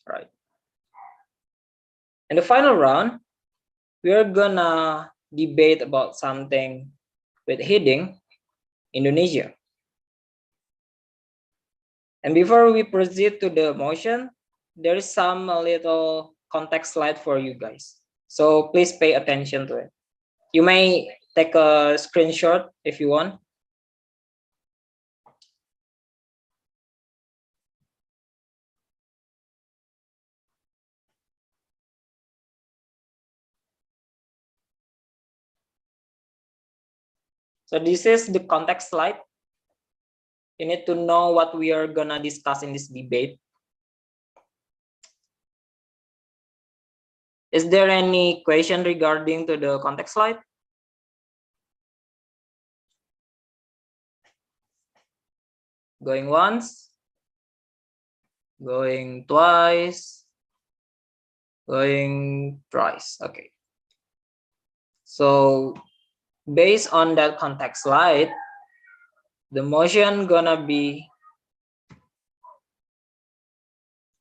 right? In the final round, we are gonna debate about something with heading Indonesia. And before we proceed to the motion, there is some little context slide for you guys. So please pay attention to it. You may take a screenshot if you want. So this is the context slide. You need to know what we are gonna discuss in this debate. Is there any question regarding to the context slide? Going once, going twice, going thrice. Okay. So based on that context slide, the motion gonna be,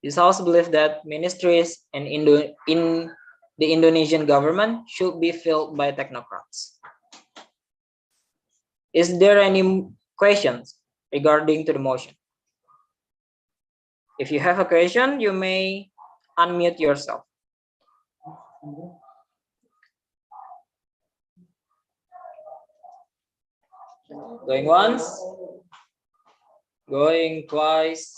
this house believes that ministries and in the Indonesian government should be filled by technocrats. Is there any questions regarding to the motion? If you have a question, you may unmute yourself. Going once, going twice,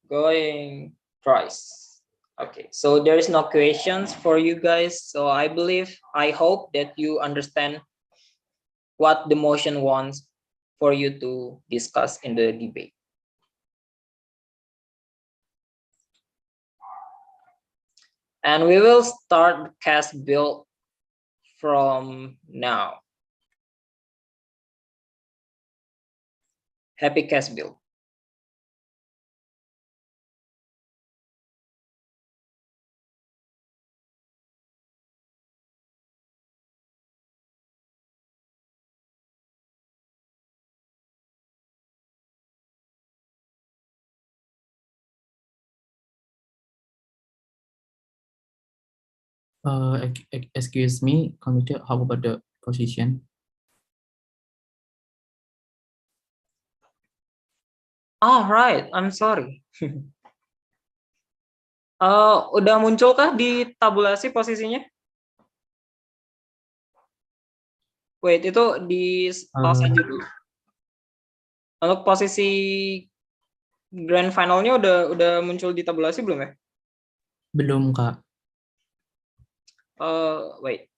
going thrice. Okay, so there is no questions for you guys. So I hope that you understand what the motion wants for you to discuss in the debate. And we will start the cast build from now. Happy cast build. Excuse me, computer, how about the position? Oh, right, I'm sorry. Udah muncul kah di tabulasi posisinya? Wait, itu di pause aja dulu. Untuk posisi grand finalnya udah muncul di tabulasi belum ya? Belum, Kak. Wait.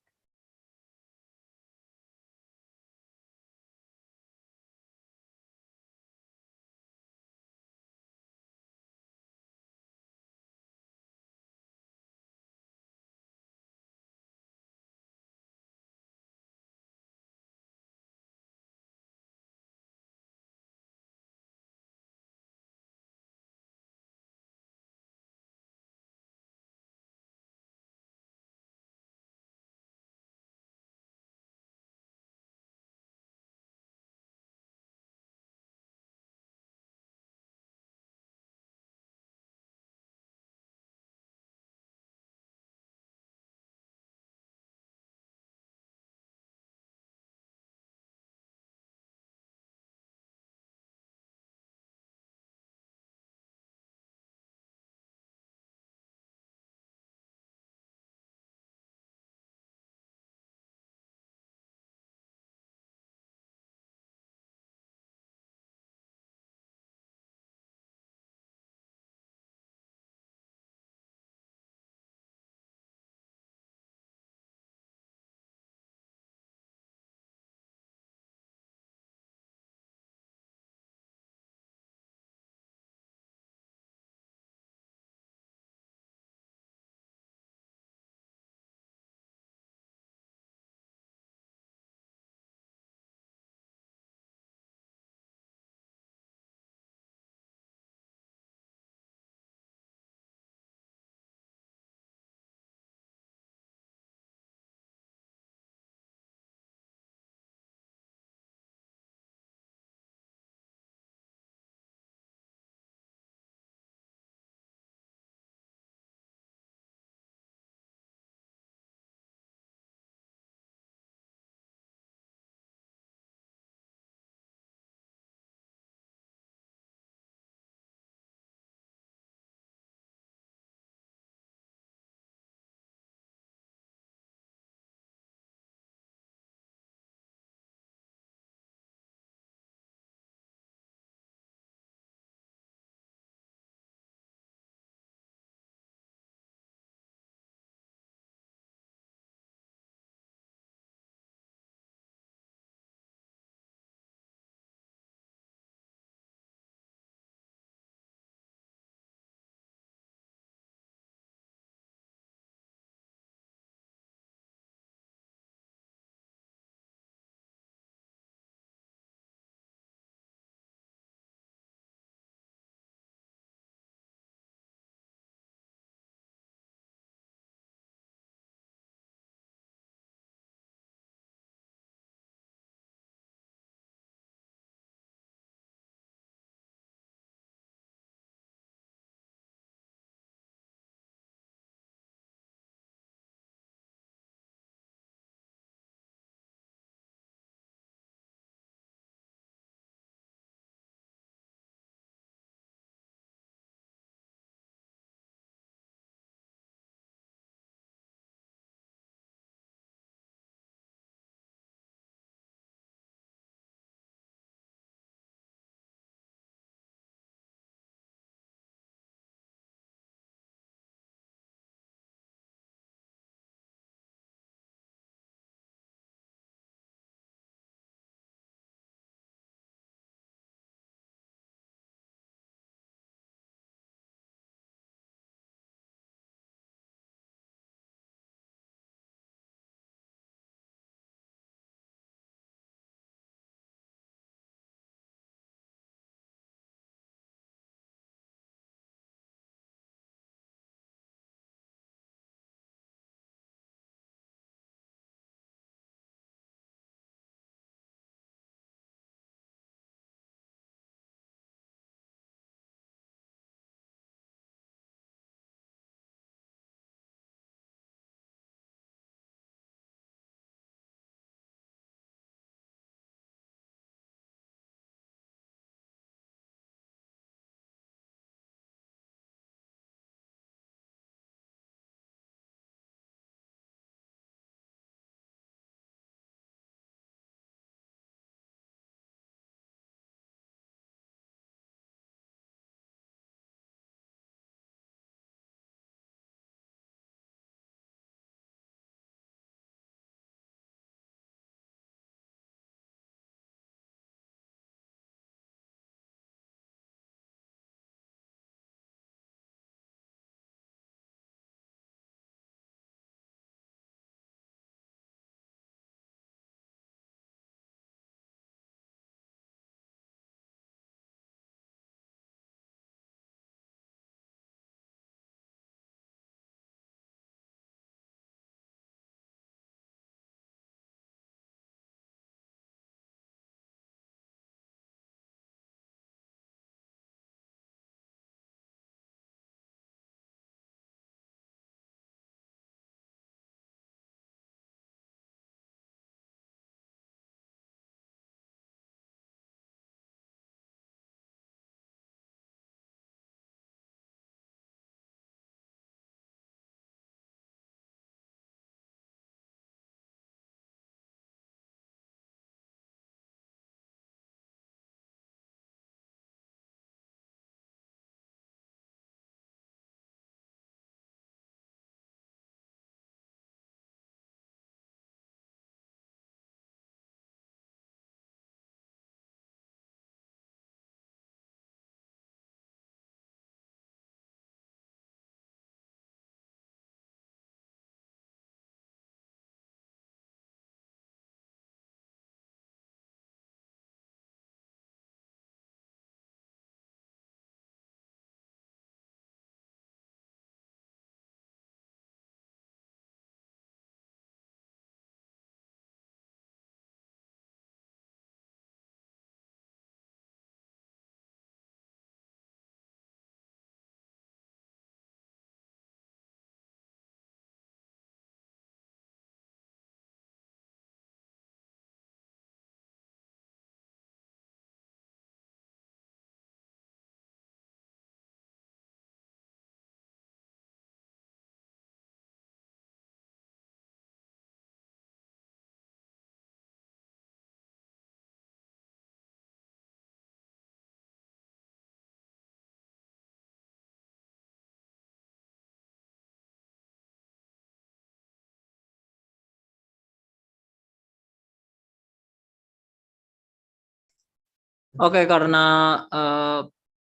Oke, karena eh,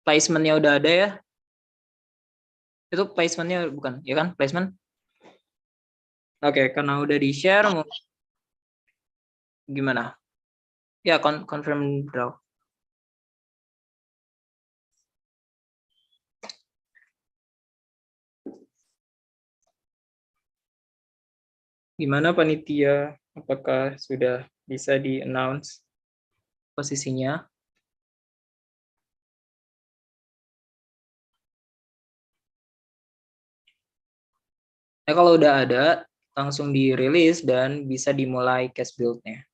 placementnya udah ada ya. Itu placementnya bukan, ya kan? Placement. Oke, karena udah di share, gimana? Ya, confirm draw. Gimana panitia? Apakah sudah bisa di-announce posisinya? Ya, kalau udah ada, langsung dirilis dan bisa dimulai cash build-nya.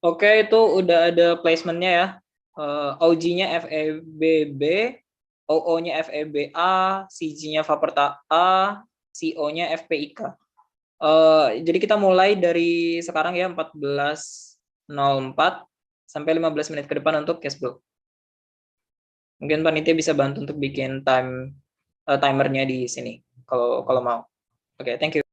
Oke, itu udah ada placementnya ya. OG-nya FEBB, OO-nya FEBA, CG-nya Faperta A, CO-nya FPIK. Jadi kita mulai dari sekarang ya 14.04 sampai 15 menit ke depan untuk cash flow. Mungkin panitia bisa bantu untuk bikin timernya di sini kalau kalau mau. Oke, thank you.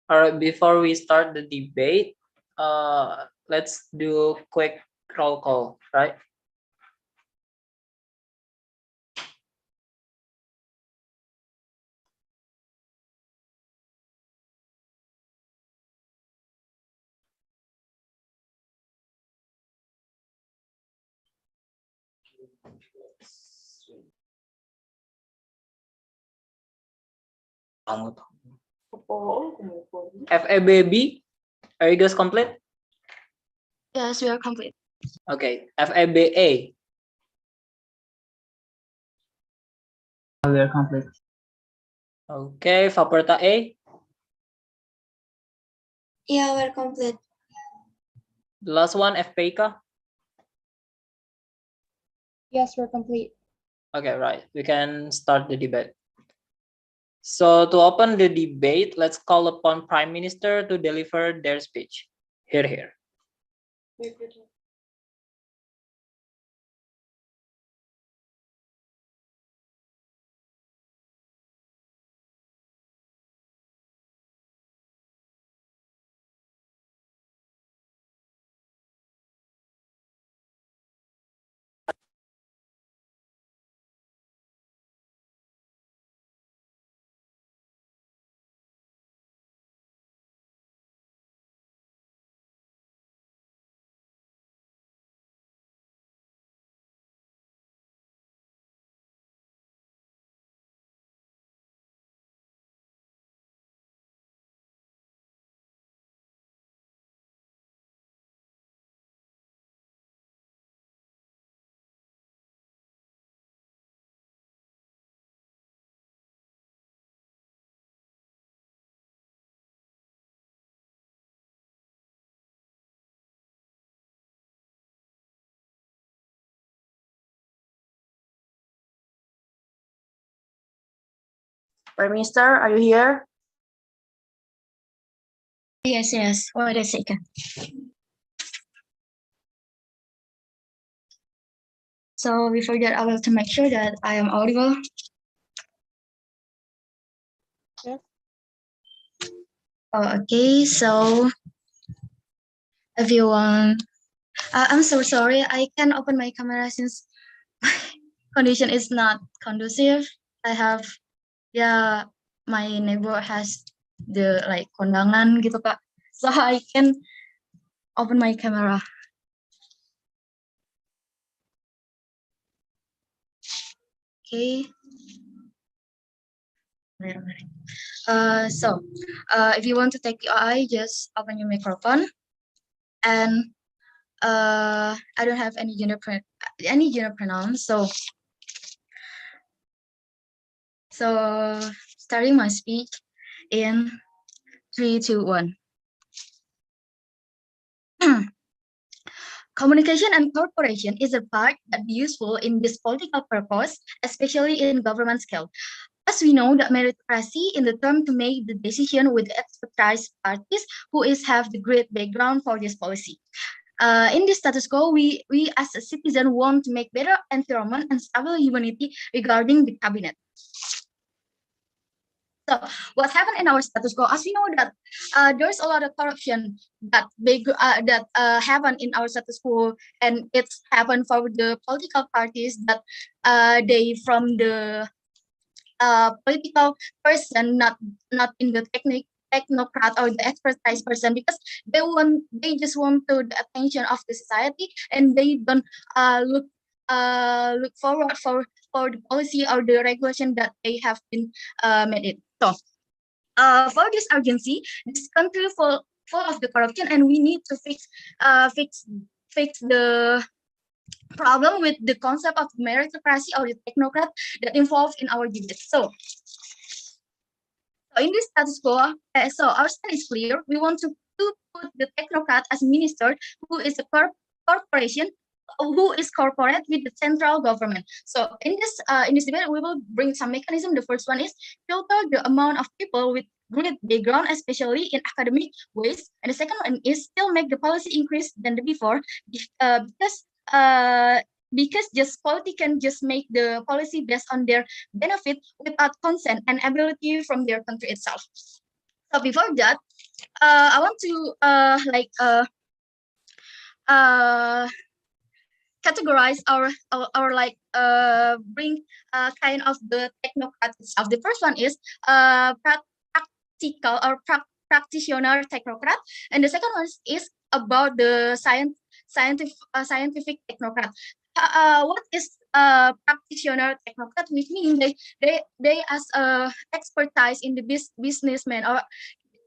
All right, before we start the debate, let's do a quick roll call, right? FABB, are you guys complete? Yes, we are complete. Okay, FABA. We are complete. Okay, Faporta A. Yeah, we're complete. The last one, FPK. Yes, we're complete. Okay, right. We can start the debate. So to open the debate, let's call upon Prime Minister to deliver their speech. Here. Prime Minister, are you here? Yes. Wait a second. So before that, I will to make sure that I am audible. Yes. Oh, okay, so everyone, I'm so sorry. I can't open my camera since condition is not conducive. I have, yeah, my neighbor has the like kondangan gitu Kak. So I can open my camera. Okay. So if you want to take UI, just open your microphone. And I don't have any gender pronouns. So starting my speech in 3, 2, 1. Communication and corporation is a part that useful in this political purpose, especially in government scale. As we know, the meritocracy in the term to make the decision with expertise parties who is have the great background for this policy. In this status quo, we as a citizen want to make better environment and stable humanity regarding the cabinet. So what happened in our status quo? As we know that there's a lot of corruption that happened in our status quo, and it's happened for the political parties that they from the political person, not in the technocrat or the expertise person, because they just want to the attention of the society, and they don't look forward for the policy or the regulation that they have been made it. So for this urgency, this country full of the corruption, and we need to fix the problem with the concept of meritocracy or the technocrat that involved in our debates. So in this status quo, so our stand is clear. We want to put the technocrat as minister who is a corporation, who is corporate with the central government. So in this debate, we will bring some mechanism. The first one is filter the amount of people with great background, especially in academic ways. And the second one is still make the policy increase than the before, because just politics can just make the policy based on their benefit without consent and ability from their country itself. So before that, I want to categorize our like bring kind of the technocrat itself. The first one is practical or practitioner technocrat, and the second one is about the scientific technocrat. What is practitioner technocrat? Which means they as expertise in the businessman, or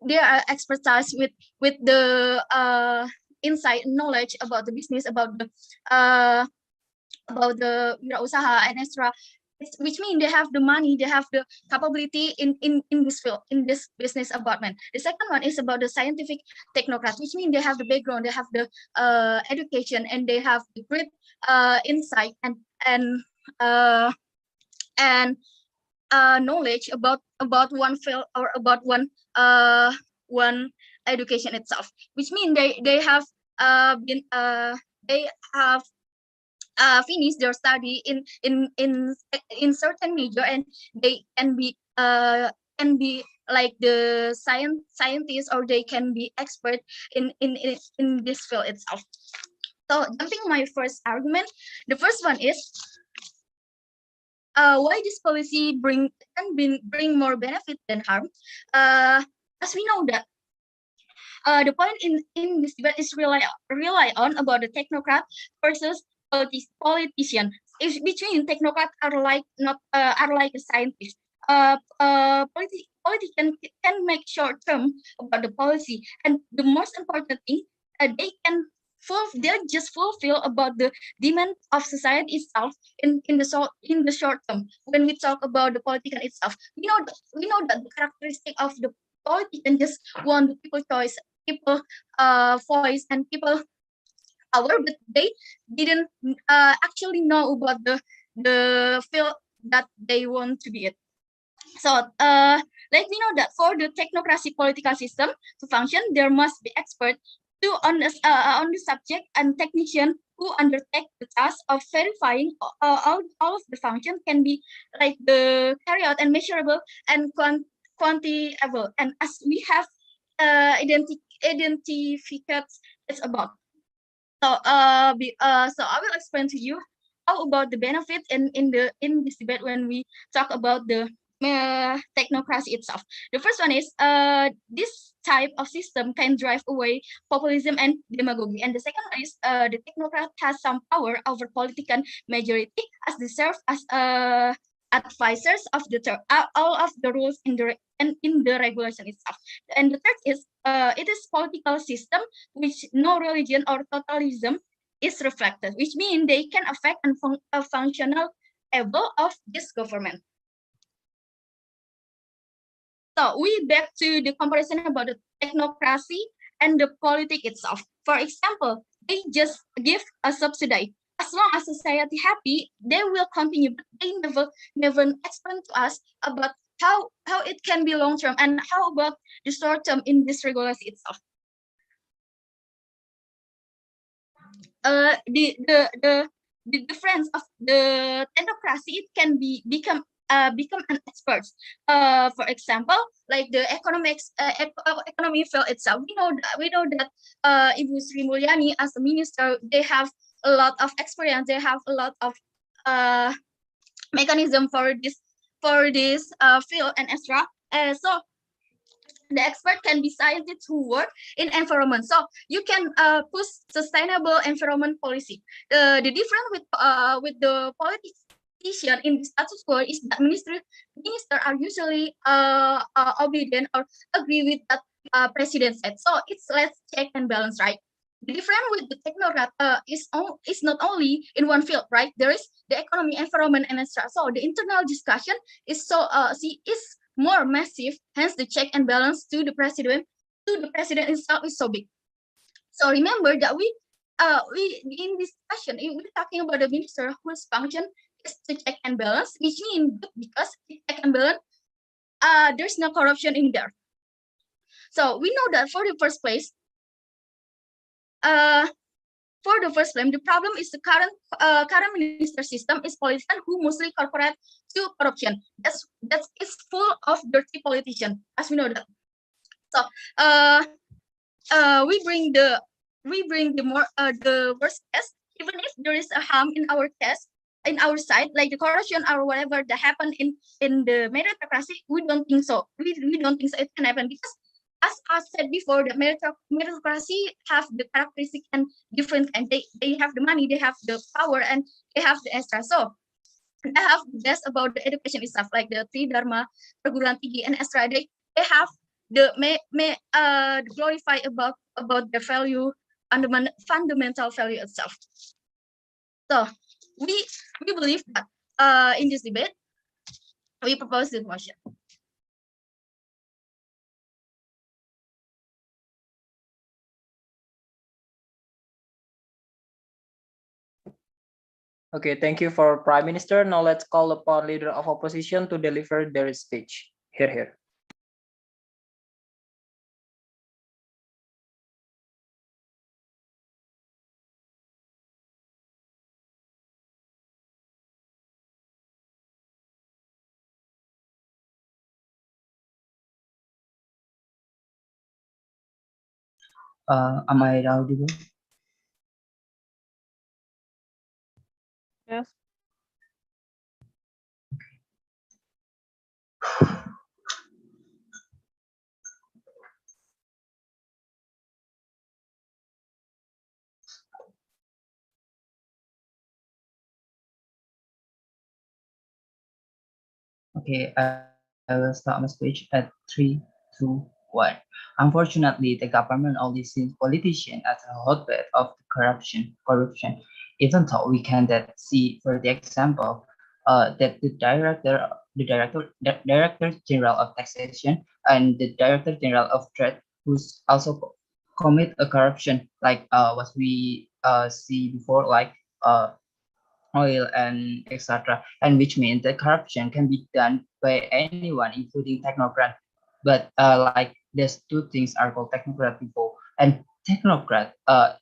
they are expertise with the insight knowledge about the business, uh about the wirausaha and extra, which means they have the money, they have the capability in this field, in this business apartment. The second one is about the scientific technocrat, which means they have the background, they have the education, and they have the great insight uh, and knowledge about one field or about one education itself, which means they have been they have finish their study in certain major, and they can be like the scientist, or they can be expert in this field itself. So jumping my first argument, the first one is why this policy bring more benefit than harm. As we know that the point in this debate is rely on about the technocrat versus politician. If between technocrat are like not are like a scientist. Politician can make short term about the policy, and the most important thing, they can they just fulfill about the demand of society itself in the short term. When we talk about the politician itself, we know that the characteristic of the politician just want the people choice, people voice, and people power, but they didn't actually know about the field that they want to be in. So like we know that for the technocracy political system to function, there must be expert to on the subject, and technician who undertake the task of verifying all of the function can be like the carry out and measurable and quantifiable, and as we have identificates it's about. So so I will explain to you how about the benefit in this debate when we talk about the technocracy itself. The first one is this type of system can drive away populism and demagogy, and the second one is the technocrat has some power over political majority as they serve as advisors of all of the rules in the regulation itself. And the third is it is political system which no religion or totalism is reflected, which means they can affect and a functional able of this government. So we back to the comparison about the technocracy and the politic itself. For example, they just give a subsidy. As long as society happy, they will continue, but they never explain to us about how it can be long term, and how about the short term in this regulation itself. The difference of the technocracy, it can become an expert. For example, like the economy field itself. We know that Ibu Sri Mulyani as a minister, they have a lot of experience. They have a lot of mechanism for this field and extra. So the expert can be scientists who work in environment. So you can push sustainable environment policy. The difference with the politician in the status quo is that minister are usually obedient or agree with that president said. So it's less check and balance, right? The difference with the technocrat is not only in one field, right? There is the economy, environment, and extra. So the internal discussion is is more massive. Hence, the check and balance to the president itself is so big. So remember that we in this discussion we're talking about the minister whose function is to check and balance, which means because check and balance, there's no corruption in there. So we know that for the first place, the problem is the current minister system is politician who mostly corporate to corruption. That is full of dirty politician, as we know that. So we bring the worst case, even if there is a harm in our case, in our side, like the corruption or whatever that happened in the meritocracy. We don't think so. We don't think so it can happen, because as I said before, the meritocracy have the characteristic and different, and they have the money, they have the power, and they have the extra. So I have the best about the education itself, like the three dharma, perguruan tinggi, and extra. They have the glorify about the value, fundamental value itself. So we we believe that in this debate we propose this motion. Okay, thank you for Prime Minister. Now let's call upon leader of opposition to deliver their speech. Here. Am I audible? Yes. Okay, I will start my speech at three, two, one. Unfortunately, the government only sees politicians as a hotbed of corruption. Even though we can that see, for the example, that the director general of taxation and the director general of trade, who's also commit a corruption, like what we see before, like oil and etc. And which means that corruption can be done by anyone, including technocrat. But like there's two things are called technocrat people and technocrat. The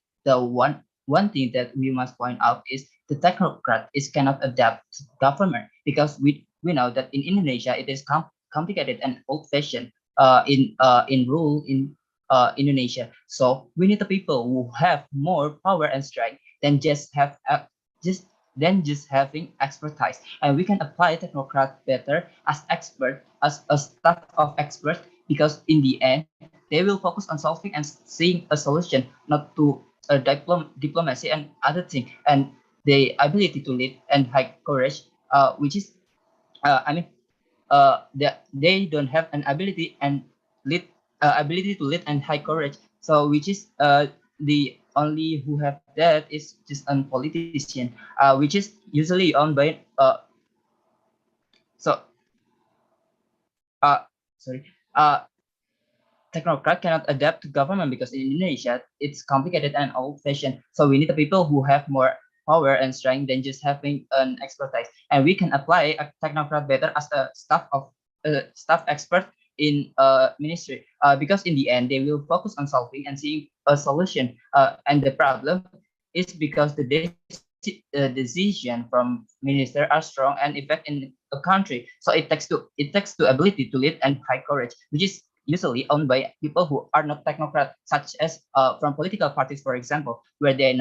one thing that we must point out is the technocrat is cannot adapt to government, because we know that in Indonesia it is complicated and old fashioned in rule in Indonesia. So we need the people who have more power and strength than just just having expertise, and we can apply technocrat better as expert, as a staff of experts, because in the end they will focus on solving and seeing a solution, not to diplomacy and other thing, and the ability to lead and high courage, which is I mean they don't have an lead ability to lead and high courage. So which is the only who have that is just a politician, which is usually owned by so uh sorry uh technocrat cannot adapt to government, because in Indonesia it's complicated and old-fashioned. So we need the people who have more power and strength than just having an expertise, and we can apply a technocrat better as a staff expert in ministry, because in the end they will focus on solving and seeing a solution. And the problem is because the decision from minister are strong and effect in a country. So it takes to ability to lead and high courage, which is usually owned by people who are not technocrat, such as from political parties, for example, where they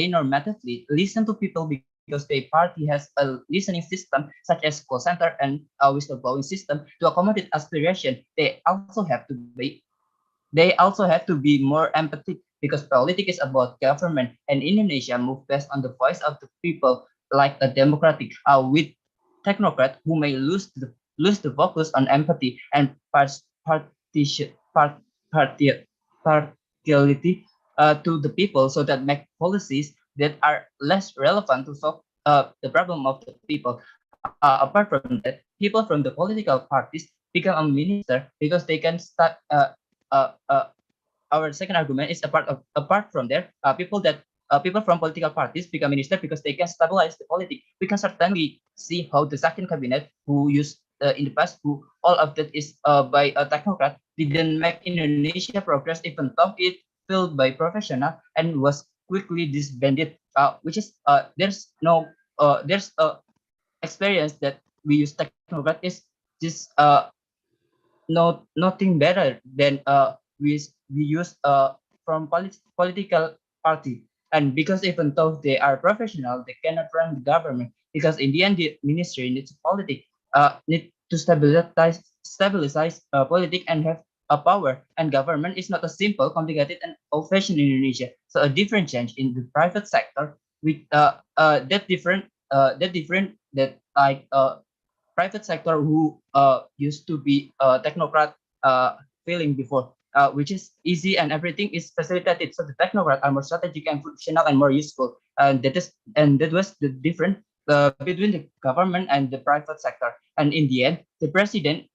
normatively listen to people because their party has a listening system, such as call center and a whistleblowing system to accommodate aspiration. They also have to be more empathic, because politics is about government, and Indonesia move based on the voice of the people, like a democratic, with technocrat who may lose the focus on empathy and partition part party partiality to the people, so that make policies that are less relevant to solve the problem of the people. Apart from that, people from the political parties become a minister because they can start uh, uh, our second argument is apart from there, people from political parties become minister because they can stabilize the politics. We can certainly see how the second cabinet who used in the past, who all of that is by a technocrat, didn't make Indonesia progress, even though it filled by professional and was quickly disbanded. Which is there's experience that we use technocrat is just nothing better than we use from political party. And because even though they are professional, they cannot run the government, because in the end the ministry needs politic, need to stabilize politic and have a power. And government is not a simple, complicated, and old-fashioned in Indonesia. So a different change in the private sector with that different that like private sector who used to be technocrat feeling before, which is easy and everything is facilitated. So the technocrat are more strategic and functional and more useful. And that was the difference between the government and the private sector. And in the end, the president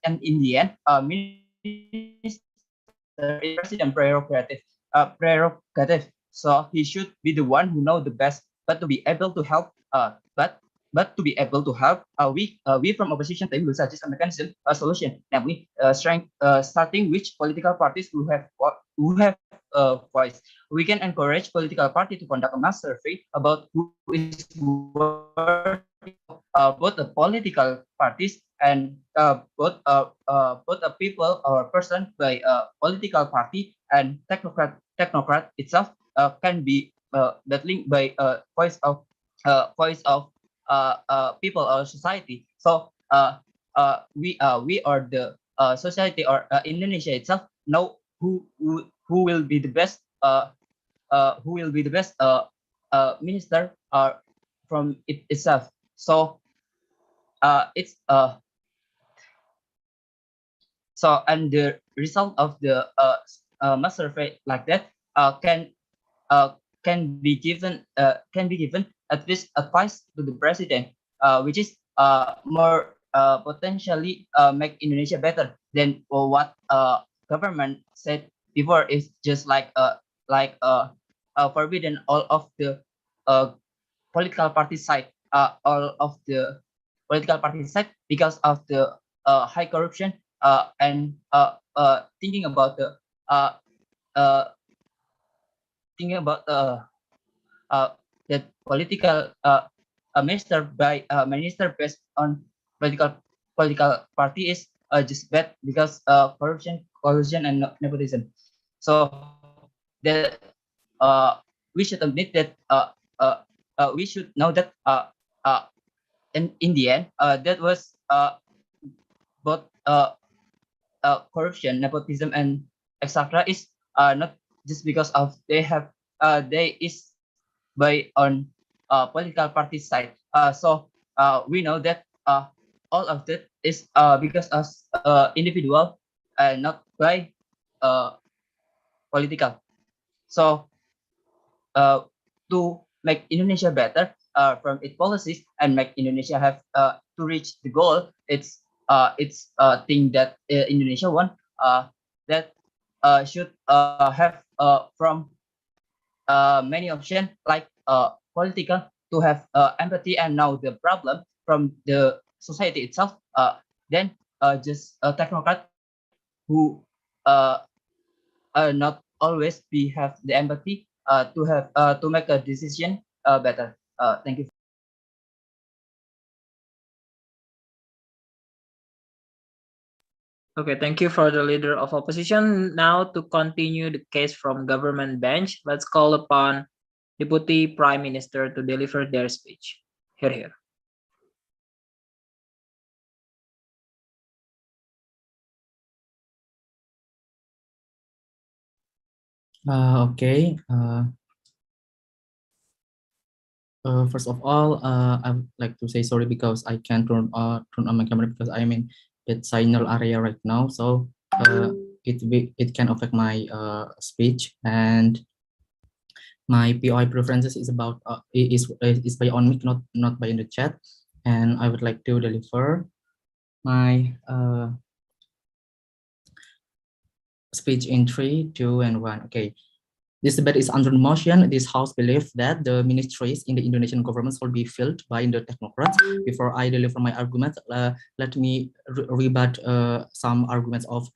and in the end, minister is president prerogative. So he should be the one who know the best, but to be able to help. But to be able to help, we from opposition team will suggest a mechanism, a solution, namely starting which political parties who have voice. We can encourage political party to conduct a mass survey about who is worthy both the political parties and both a people or person by a political party and technocrat itself can be battling by voice of people or society. So we are the society or Indonesia itself know who will be the best minister from it itself. So it's so and the result of the mass survey like that uh, can be given at least advice to the president, which is more potentially make Indonesia better than what government said before. Is just forbidden all of the uh, political party side, all of the political party side because of the high corruption and thinking about the uh, uh, thinking about that political minister based on political party is just bad because corruption and nepotism. So that we should admit that we should know that uh, in the end that was both corruption, nepotism, and etc. is not just because of they is by on political party side. So we know that all of that is because of individual and not by uh, political. So to make Indonesia better from its policies and make Indonesia have to reach the goal, it's a thing that Indonesia want, that should have from many options like political to have empathy and know the problem from the society itself. Then just a technocrat who uh, not always be have the empathy to make a decision better. Thank you. Okay, thank you for the leader of opposition. Now to continue the case from government bench, let's call upon Deputy Prime Minister to deliver their speech. Here, here. Okay. First of all, I would like to say sorry because I can't turn on my camera because I'm in that signal area right now. So it can affect my speech, and my POI preferences is about is by on mic, not by in the chat. And I would like to deliver my speech in 3, 2, and 1. Okay. This debate is under motion. This House believes that the ministries in the Indonesian government will be filled by the technocrats. Before I deliver my arguments, let me rebut some arguments of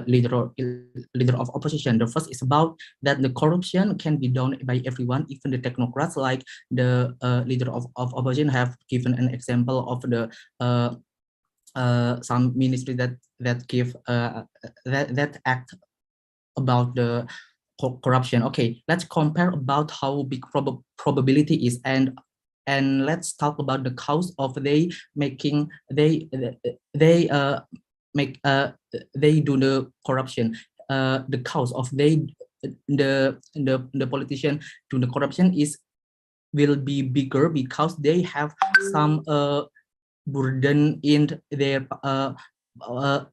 leader of opposition. The first is about that the corruption can be done by everyone, even the technocrats. Like the leader of opposition have given an example of the some ministry that give that act about the corruption. Okay, let's compare about how big probability is, and let's talk about the cause of they making they make they do the corruption. The cause of the politician do the corruption is will be bigger because they have some burden uh,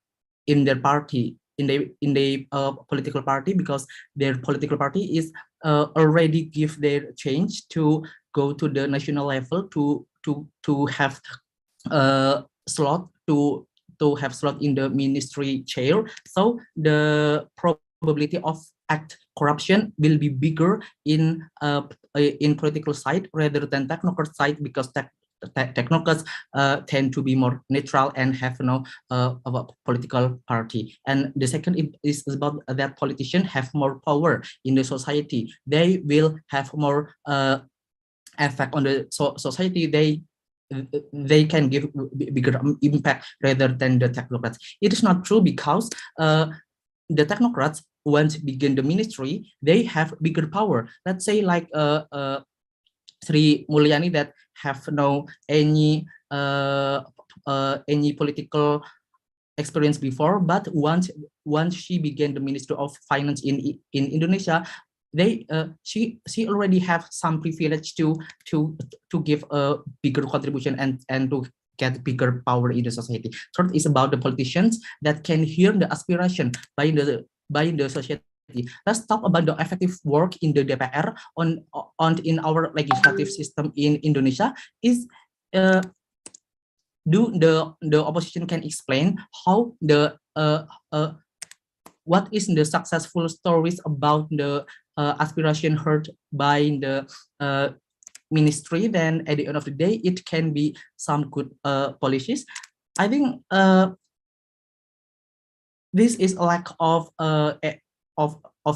in their party, in the political party, because their political party is already give their change to go to the national level to have slot to have slot in the ministry chair. So the probability of act corruption will be bigger in political side rather than technocrat side, because technocrats tend to be more neutral and have no of a political party. And the second is about that politicians have more power in the society. They will have more effect on the society. They can give bigger impact rather than the technocrats. It is not true, because the technocrats, once begin the ministry, they have bigger power. Let's say like Sri Mulyani, that have no any political experience before, but once she began the Ministry of Finance in Indonesia, she already have some privilege to give a bigger contribution and to get bigger power in the society. Third is about the politicians that can hear the aspiration by the society. Let's talk about the effective work in the DPR on in our legislative system in Indonesia. Is do the opposition can explain how what is the successful stories about the aspiration heard by the ministry? Then at the end of the day, it can be some good policies. I think this is a lack of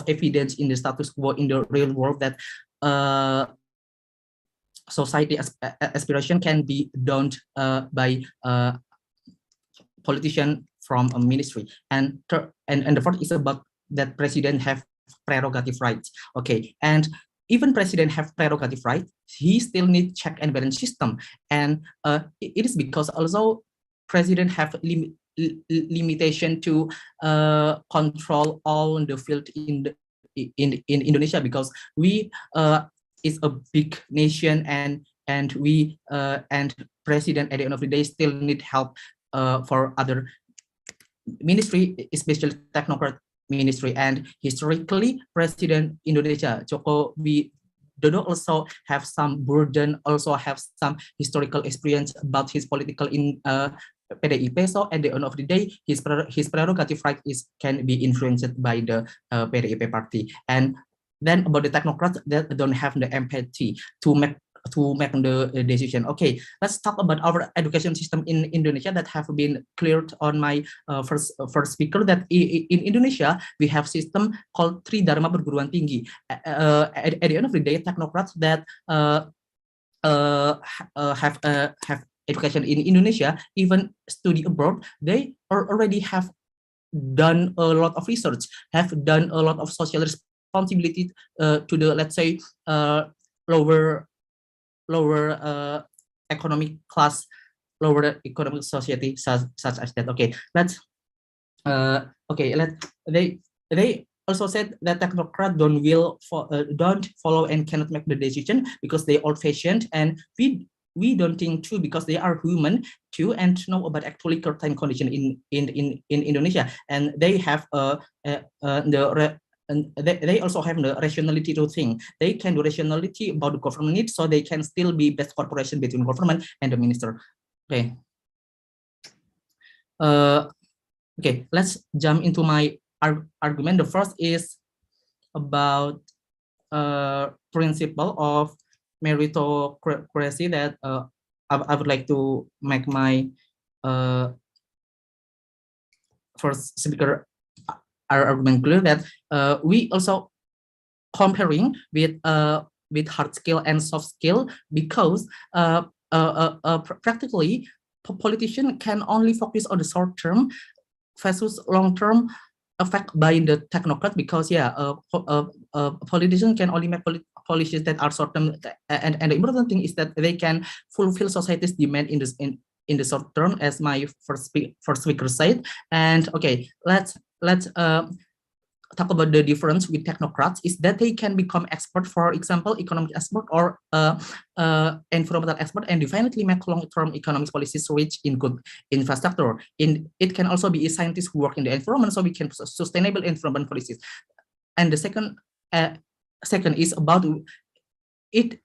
evidence in the status quo in the real world that society aspiration can be done by politician from a ministry. And the fourth is about that president have prerogative rights. Okay, and even president have prerogative rights, he still need check and balance system. And it is because also president have limitation to control all the field in Indonesia, because we is a big nation, and we and president at the end of the day still need help for other ministry, especially technocrat ministry. And historically, President Indonesia Joko Widodo also have some burden, also have some historical experience about his political in PDIP. So at the end of the day, his prerogative right can be influenced by the PDIP party. And then about the technocrats that don't have the empathy to make the decision. Okay, let's talk about our education system in Indonesia that have been cleared on my first speaker, that in Indonesia we have system called Tridharma Perguruan Tinggi. At the end of the day, technocrats that have education in Indonesia, even study abroad, they already have done a lot of research, have done a lot of social responsibility to the, let's say, lower economic class, lower economic society, such as that. Okay, let's they also said that technocrats don't follow and cannot make the decision because they old-fashioned, and we don't think too, because they are human too and know about actually current condition in Indonesia, and they have and they also have the rationality to think. They can do rationality about the government needs, so they can still be best cooperation between government and the minister. Okay. Okay, let's jump into my argument. The first is about principle of meritocracy that I would like to make my first speaker argument clear, that we also comparing with hard skill and soft skill, because practically politician can only focus on the short term versus long term effect by the technocrat, because politician can only make policies that are short term, and the important thing is that they can fulfill society's demand in this in the short term, as my first speaker said. And okay, let's talk about the difference with technocrats is that they can become expert, for example, economic expert or environmental expert, and definitely make long-term economic policies rich in good infrastructure. It can also be a scientist who work in the environment, so we can sustainable environment policies. And the second is about it.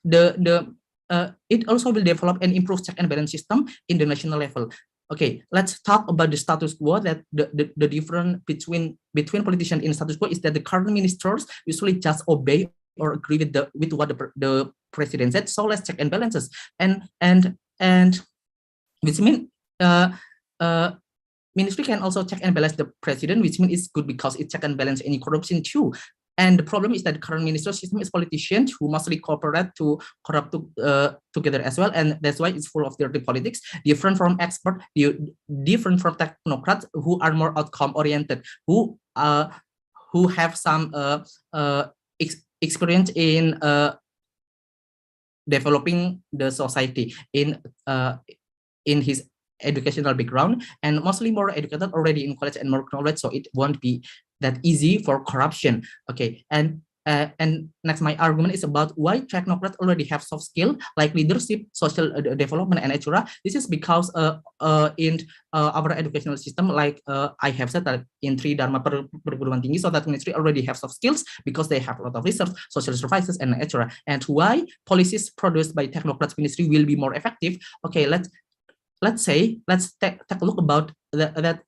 It also will develop and improve check and balance system in the national level. Okay, let's talk about the status quo. That the difference between politicians in status quo is that the current ministers usually just obey or agree with what the president said. So let's check and balances, and which means ministry can also check and balance the president, which means it's good because it check and balance any corruption too. And the problem is that the current ministerial system is politicians who mostly cooperate to corrupt together as well, and that's why it's full of dirty politics. Different from expert, different from technocrats who are more outcome oriented, who have some experience in developing the society in his educational background, and mostly more educated already in college and more knowledge, so it won't be that easy for corruption. Okay, and next, my argument is about why technocrats already have soft skill like leadership, social development, and etc. This is because in our educational system, like I have said, that in 3 Dharma perguruan tinggi, so that ministry already have soft skills because they have a lot of research, social services, and etc. And why policies produced by technocrats ministry will be more effective. Okay, let's take a look about that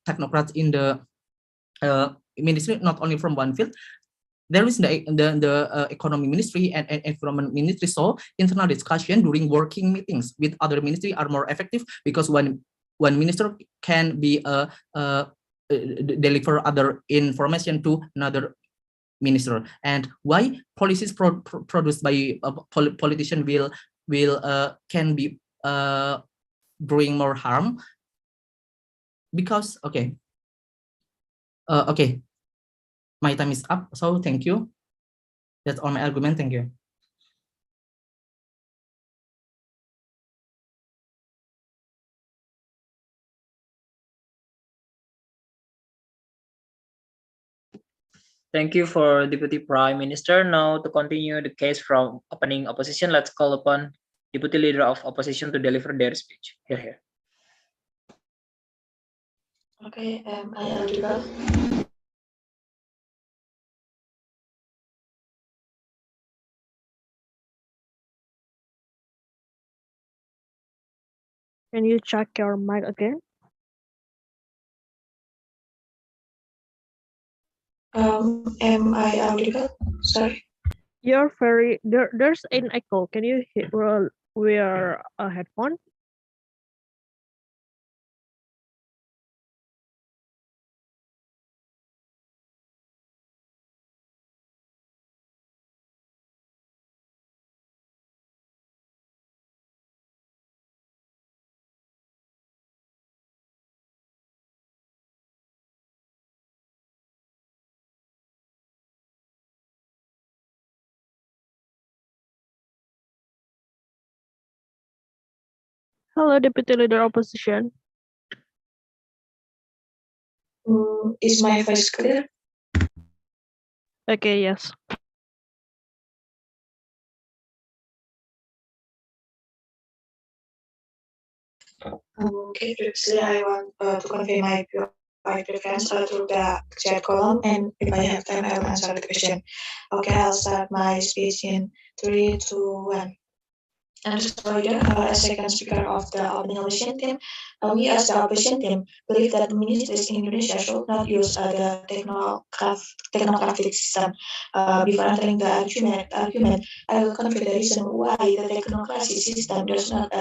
technocrats in the ministry, not only from one field. There is the economy ministry and environment ministry. So internal discussion during working meetings with other ministry are more effective, because one minister can be deliver other information to another minister. And why policies produced by politician will can be bring more harm, because okay, my time is up, so thank you. That's all my argument. Thank you. Thank you for Deputy Prime Minister. Now to continue the case from opening opposition, let's call upon Deputy Leader of Opposition to deliver their speech. Here. Okay, I audible. Can you check your mic again? Am I audible? Sorry. You're there's an echo. Can you wear a headphone? Hello, Deputy Leader Opposition. Is my voice clear? Okay, yes. Okay, previously I want to convey my preference through the chat column, and if I have time, I will answer the question. Okay, I'll start my speech in 3, 2, 1. And so here, as second speaker of the opening opposition team, we as the opposition team believe that the ministries in Indonesia should not use the technocratic system. Before entering the argument, I will convey the reason why the technocracy system does not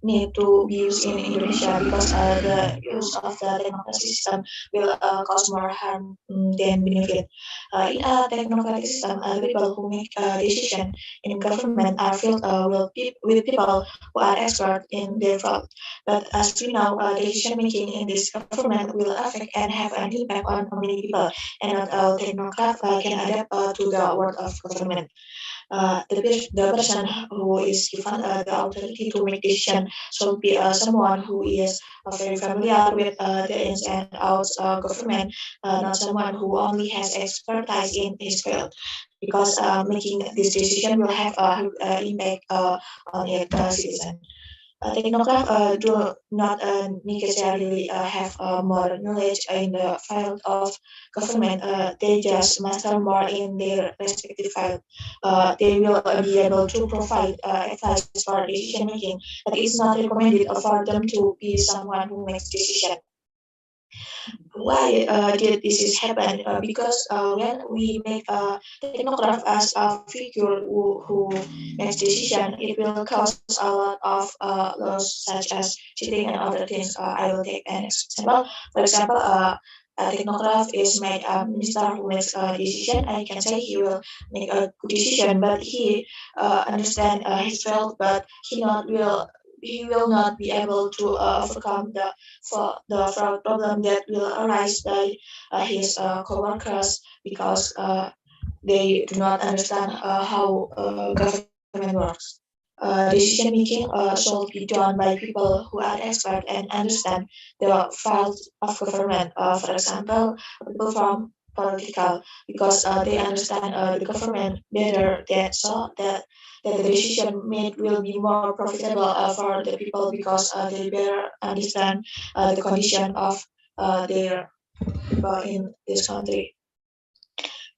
need to be used in Indonesia, because the use of the technocracy system will cause more harm than benefit. In a technocratic system, the people who make decision in government are filled with with people who are expert in their field. But as we know, decision making in this government will affect and have an impact on many people, and not all technocrats can adapt to the world of government. The person who is given the authority to make decision should be someone who is very familiar with the ins and outs of government, not someone who only has expertise in his field, because making this decision will have a impact on the citizen. Technocrats do not necessarily have more knowledge in the field of government. They just master more in their respective field. They will be able to provide advice for decision making, but it's not recommended for them to be someone who makes decision. Why did this happen? Because when we make a technocrat as a figure who makes decision, it will cause a lot of laws such as cheating and other things. I will take an example. For example, a technocrat is made a minister who makes a decision. I can say he will make a good decision, but he understand his field, but he will not be able to overcome the fraud problem that will arise by his coworkers, because they do not understand how government works. Decision making should be done by people who are expert and understand the files of government. For example, people from political, because they understand the government better, that so that the decision made will be more profitable for the people, because they better understand the condition of their people in this country.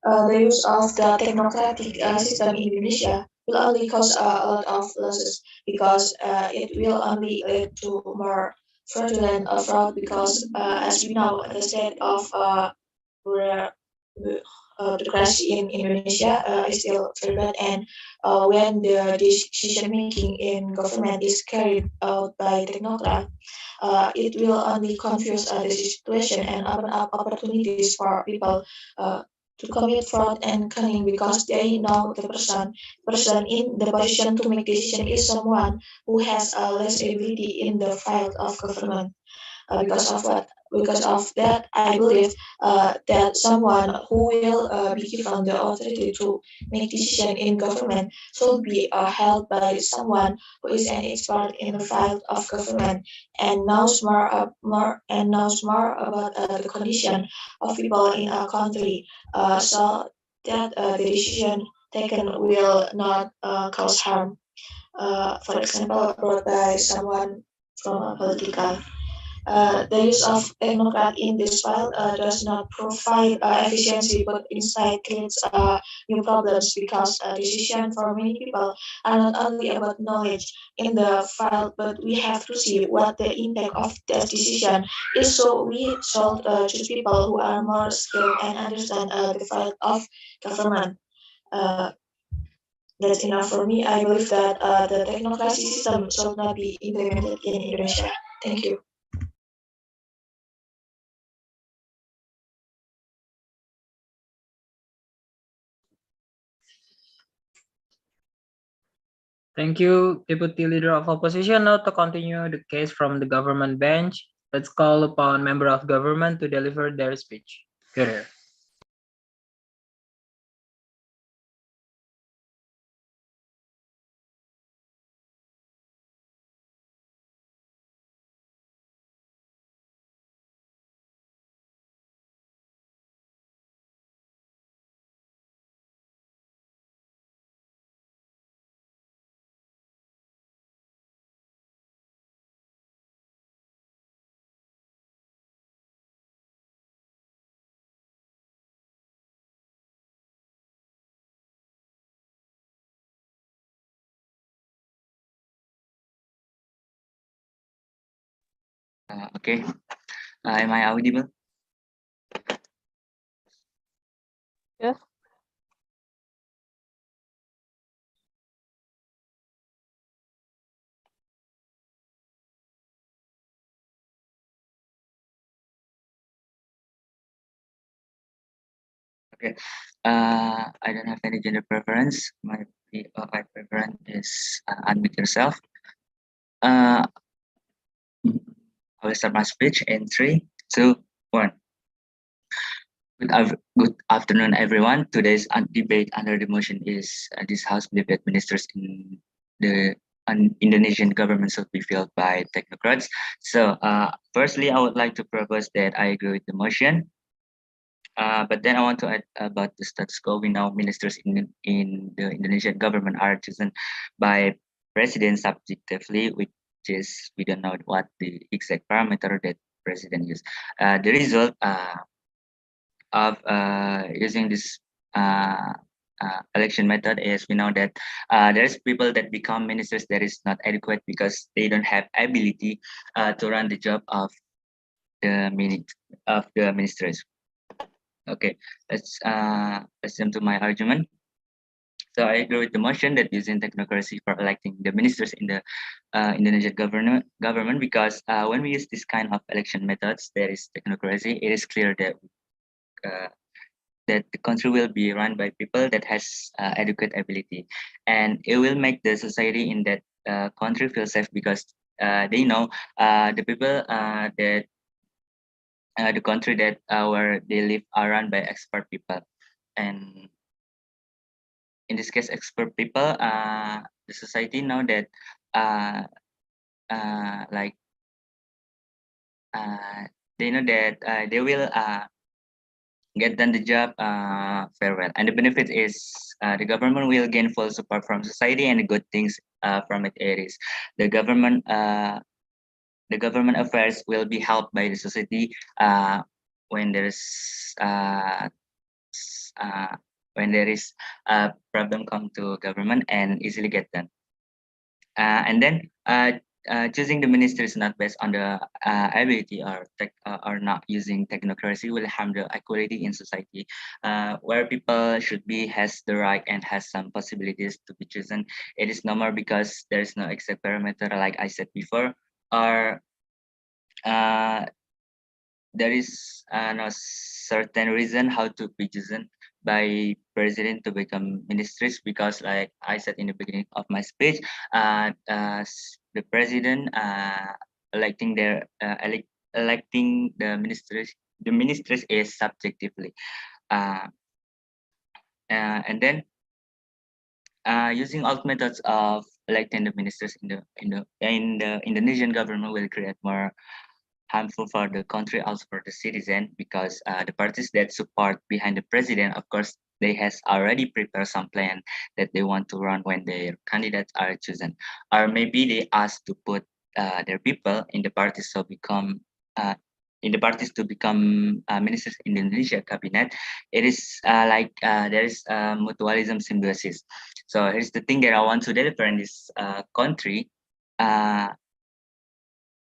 The use of the technocratic system in Indonesia will only cause a lot of losses, because it will only lead to more fraudulent fraud, because as we know, the state of where the crash in Indonesia is still very bad, and when the decision making in government is carried out by technocrat, it will only confuse the situation and open up opportunities for people uh, to commit fraud and cunning, because they know the person in the position to make decision is someone who has less ability in the field of government. Because of what? Because of that, I believe that someone who will be given the authority to make decision in government should be held by someone who is an expert in the field of government, and knows more about the condition of people in a country, so that the decision taken will not cause harm. For example, brought by someone from a political. The use of technocrat in this file does not provide efficiency, but instead creates new problems, because decision for many people are not only about knowledge in the file, but we have to see what the impact of that decision is. So we should choose people who are more skilled and understand the file of government. Uh, that's enough for me. I believe that the technocracy system should not be implemented in Indonesia. Thank you. Thank you, Deputy Leader of Opposition. Now to continue the case from the government bench, let's call upon member of government to deliver their speech. Good here. Okay. Am I audible? Yes. Okay. I don't have any gender preference. My Okay, I preference is unmute yourself. I will start my speech in 3, 2, 1. Good afternoon, everyone. Today's debate under the motion is this House believe that ministers in the Indonesian government should be filled by technocrats. So, firstly, I would like to propose that I agree with the motion. But then I want to add about the status quo. We know ministers in the Indonesian government are chosen by president subjectively, which is we don't know what the exact parameter that president use. The result of using this election method is we know that there's people that become ministers that is not adequate because they don't have ability to run the job of the ministers. Okay, let's jump to my argument. So I agree with the motion that using technocracy for electing the ministers in the Indonesian government because when we use this kind of election methods, there is technocracy. It is clear that uh, that the country will be run by people that has adequate ability, and it will make the society in that country feel safe because they know the people that the country that where they live are run by expert people, and in this case expert people, the society know that uh, like uh, they know that they will get done the job very well, and the benefit is the government will gain full support from society, and the good things from it is the government the government affairs will be helped by the society when there's uh, when there is a problem come to government and easily get done. And then choosing the minister is not based on the ability or not using technocracy will harm the equality in society, where people should be has the right and has some possibilities to be chosen. It is normal because there is no exact parameter like I said before, or uh, there is no certain reason how to be chosen by president to become ministers because like I said in the beginning of my speech, the president electing the ministers is subjectively, uh, and then using alt methods of electing the ministers in the Indonesian government will create more harmful for the country, also for the citizen, because the parties that support behind the president, of course, they has already prepared some plan that they want to run when their candidates are chosen, or maybe they ask to put their people in the parties uh, to become ministers in the Indonesia cabinet. It is there is mutualism symbiosis. So here's the thing that I want to deliver in this country. Uh,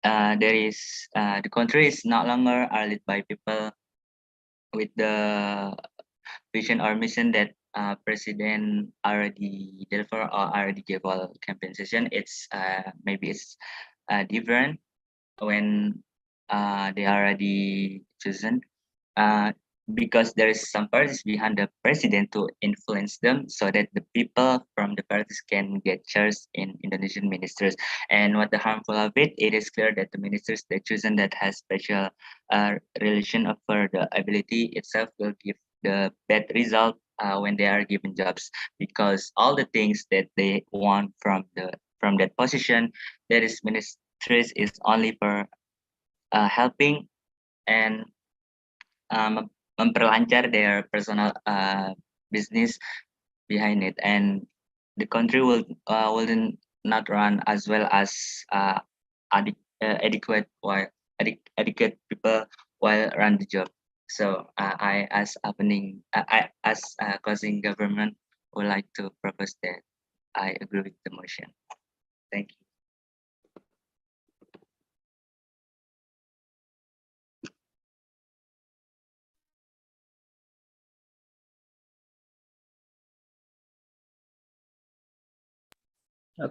the country is no longer led by people with the vision or mission that president already deliver or already gave all campaign session. It's maybe it's different when they already chosen, uh, because there is some parties behind the president to influence them so that the people from the parties can get shares in Indonesian ministers. And what the harmful of it, it is clear that the ministers they chosen that has special relation of the ability itself will give the bad result when they are given jobs, because all the things that they want from that position, that is ministries is only for helping and memperlancar their personal business behind it, and the country will not run as well as adequate while adequate people while run the job. So I as opening I as closing government would like to propose that I agree with the motion. Thank you.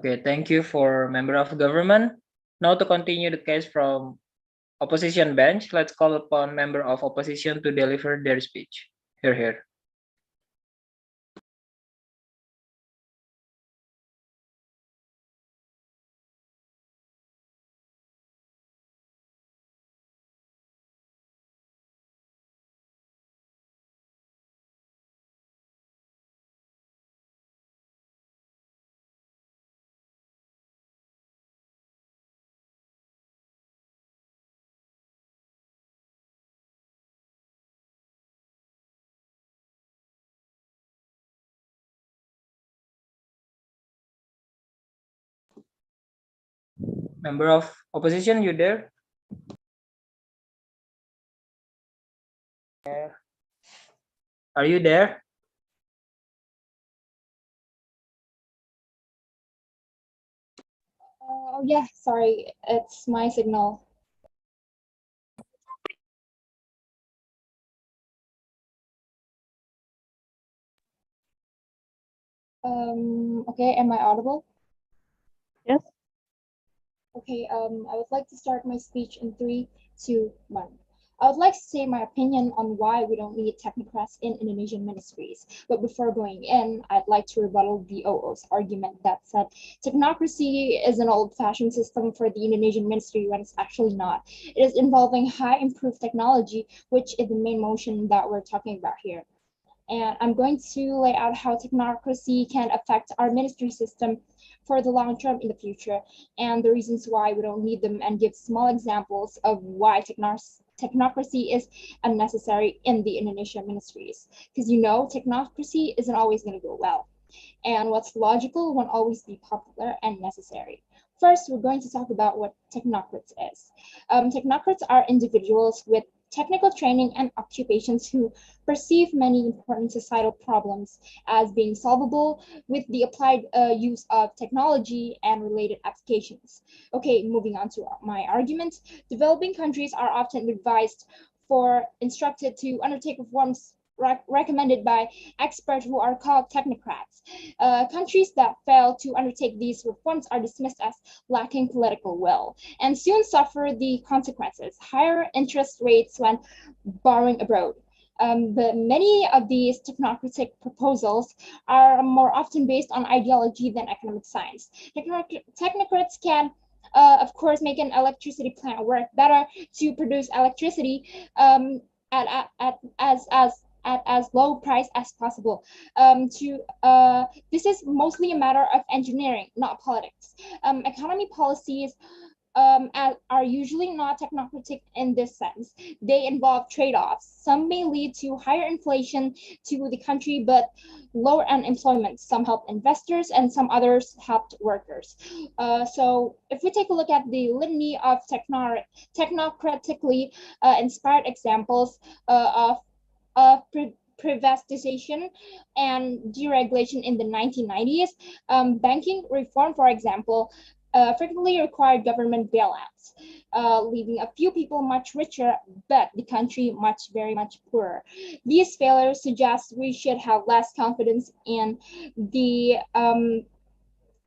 Okay, thank you for member of government. Now to continue the case from opposition bench, let's call upon member of opposition to deliver their speech. Here. Member of opposition, you there? Are you there? Oh yeah, sorry, it's my signal. Okay, am I audible? Yes. Okay, I would like to start my speech in 3, 2, 1. I would like to say my opinion on why we don't need technocrats in Indonesian ministries. But before going in, I'd like to rebuttal the OO's argument that said technocracy is an old-fashioned system for the Indonesian ministry when it's actually not. It is involving high improved technology, which is the main motion that we're talking about here. And I'm going to lay out how technocracy can affect our ministry system for the long term in the future, and the reasons why we don't need them, and give small examples of why technocracy is unnecessary in the Indonesian ministries. Because technocracy isn't always going to go well, and what's logical won't always be popular and necessary. First, we're going to talk about what technocrats is. Technocrats are individuals with technical training and occupations who perceive many important societal problems as being solvable with the applied use of technology and related applications. Okay, moving on to my argument. Developing countries are often advised for instructed to undertake reforms recommended by experts who are called technocrats. Countries that fail to undertake these reforms are dismissed as lacking political will and soon suffer the consequences, higher interest rates when borrowing abroad. But many of these technocratic proposals are more often based on ideology than economic science. Technocrats can of course, make an electricity plant work better to produce electricity at as low price as possible. This is mostly a matter of engineering, not politics. Economy policies are usually not technocratic in this sense. They involve trade-offs. Some may lead to higher inflation to the country, but lower unemployment. Some help investors and some others helped workers. So if we take a look at the litany of technocratically inspired examples of privatization and deregulation in the 1990s, banking reform, for example, frequently required government bailouts, leaving a few people much richer, but the country very much poorer. These failures suggest we should have less confidence in the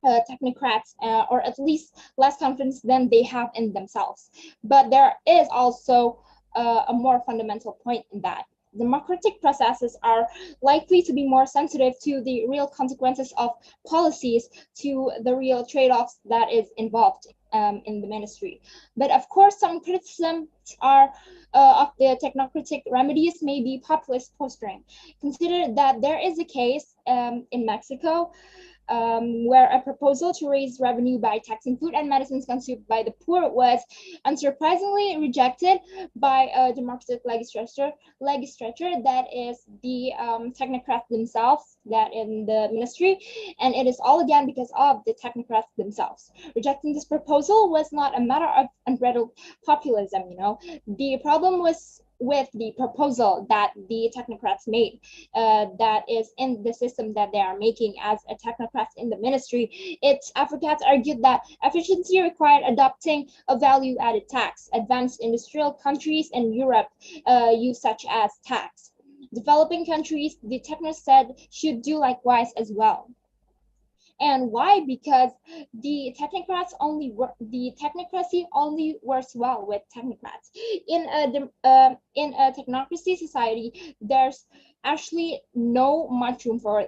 technocrats, or at least less confidence than they have in themselves. But there is also a more fundamental point in that. Democratic processes are likely to be more sensitive to the real consequences of policies, to the real trade-offs that is involved in the ministry. But of course, some criticisms are of the technocratic remedies may be populist posturing. Consider that there is a case in Mexico where a proposal to raise revenue by taxing food and medicines consumed by the poor was unsurprisingly rejected by a democratic legislature that is the technocrats themselves, that in the ministry, and it is all again because of the technocrats themselves. Rejecting this proposal was not a matter of unbridled populism. The problem was with the proposal that the technocrats made, that is in the system that they are making as a technocrats in the ministry. Its advocates argued that efficiency required adopting a value-added tax. Advanced industrial countries in Europe use such as tax. Developing countries, the technocrats said, should do likewise as well. And why? Because the technocracy only works well with technocrats. In a technocracy society, there's actually no much room for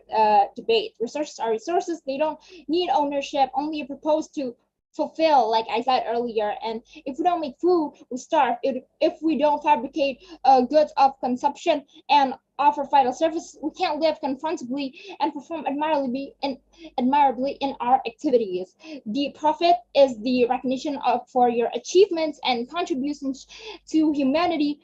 debate. Resources are resources. They don't need ownership. Only proposed to fulfill, like I said earlier. And if we don't make food, we starve. If we don't fabricate goods of consumption and offer vital services, we can't live confrontably and perform admirably in our activities. The profit is the recognition for your achievements and contributions to humanity,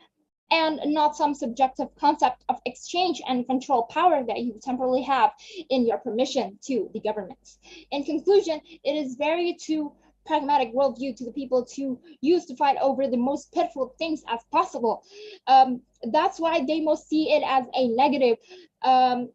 and not some subjective concept of exchange and control power that you temporarily have in your permission to the government. In conclusion, it is very to pragmatic worldview to the people to use to fight over the most pitiful things as possible. That's why they most see it as a negative.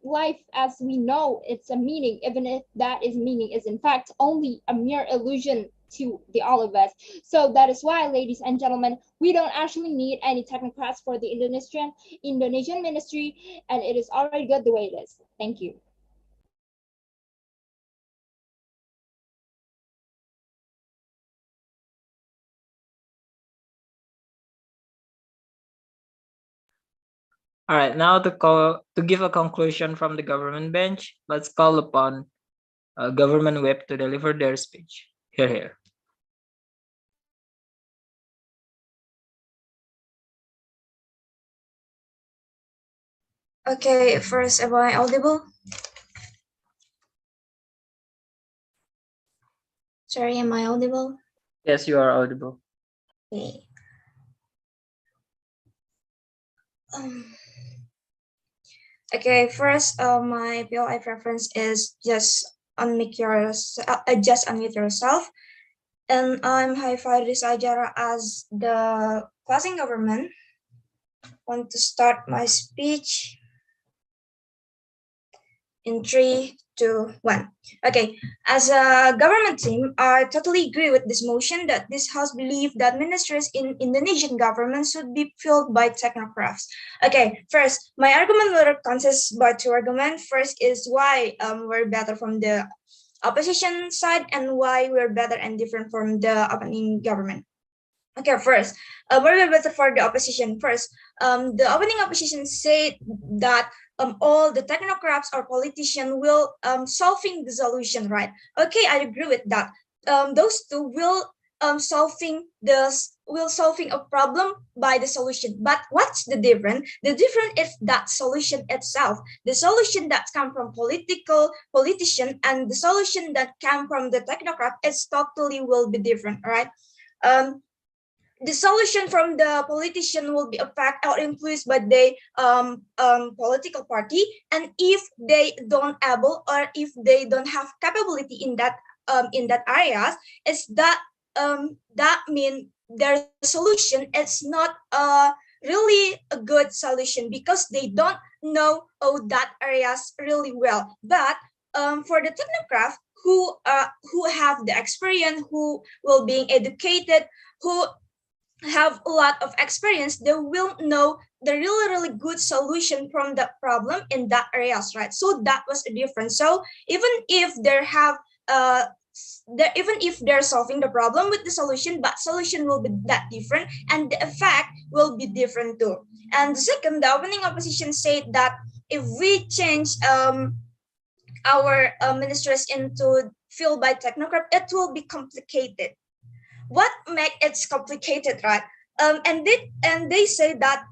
Life as we know it's a meaning, even if that is meaning is in fact only a mere illusion to the all of us. So that is why, ladies and gentlemen, we don't actually need any technocrats for the Indonesian ministry, and it is already good the way it is. Thank you. All right, now to give a conclusion from the government bench, let's call upon government whip to deliver their speech. Here. Okay, first, am I audible? Sorry, am I audible? Yes, you are audible. Okay. Okay, first, my POI preference is just unmute yourself. And I'm Haifa Rizajara as the classing government. Want to start my speech in 3, 2, 1. Okay, as a government team, I totally agree with this motion that this House believes that ministries in Indonesian government should be filled by technocrats. Okay, first, my argument will consist by 2 arguments. First is why we're better from the opposition side and why we're better and different from the opening government. Okay, first, we're better for the opposition. First, the opening opposition said that all the technocrats or politicians will solving the solution, right? Okay, I agree with that. Those two will solving a problem by the solution. But what's the difference? The difference is that solution itself. The solution that come from politician and the solution that come from the technocrat is totally will be different, right? The solution from the politician will be affected or influenced by the political party, and if they don't able or if they don't have capability in that areas, is that that mean their solution is not really a good solution because they don't know that areas really well. But for the technocrat who have the experience, who will being educated, who have a lot of experience, they will know the really good solution from that problem in that areas, right? So that was a difference. So even if they have even if they're solving the problem with the solution, but solution will be that different and the effect will be different too. And the second, the opening opposition said that if we change our ministers into filled by technocrat, it will be complicated. What make it complicated, right? And they say that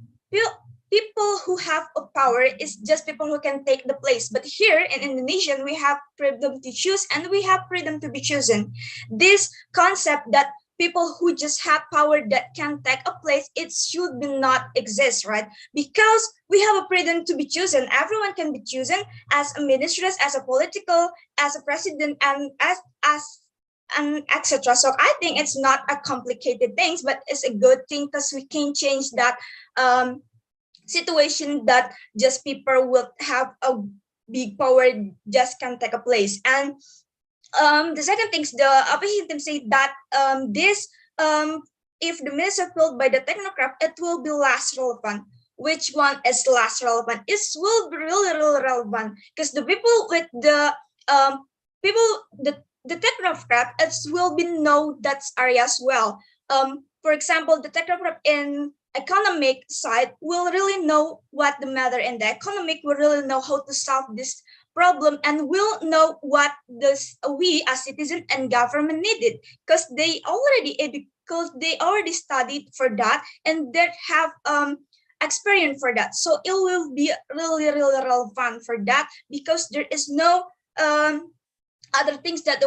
people who have a power is just people who can take the place. But here in Indonesian, we have freedom to choose and we have freedom to be chosen. This concept that people who just have power that can take a place, it should be not exist, right? Because we have a freedom to be chosen. Everyone can be chosen as a minister, as a political, as a president, and as and etc. So I think it's not a complicated thing, but it's a good thing because we can change that situation that just people will have a big power just can take a place. And the second thing, the opposition team say that this if the minister filled by the technocrat, it will be less relevant. Which one is less relevant? It will be really relevant because the people with the the technocrat, it will be know that area as well. For example, the technocrat in economic side will really know what the matter in the economic, will really know how to solve this problem and will know what this we as citizen and government needed because they already studied for that and they have experience for that. So it will be really relevant for that because there is no other things that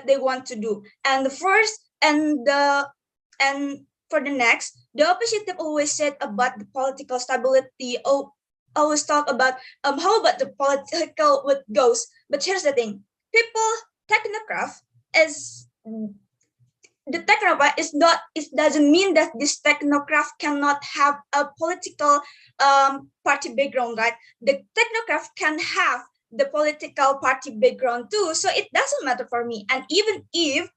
they want to do. And the first and for the next, the opposition always said about the political stability. Always talk about how about the political what goes. But here's the thing: people technocrat is the technocrat is not, it doesn't mean that this technocrat cannot have a political party background, right? The technocrat can have the political party background too, so it doesn't matter for me. And even if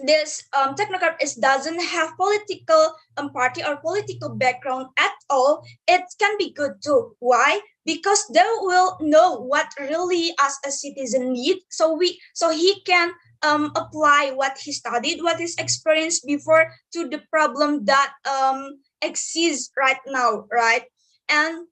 this technocrat doesn't have political party or political background at all, it can be good too. Why? Because they will know what really as a citizen need, so he can apply what he studied, what his experience before to the problem that exists right now, right? And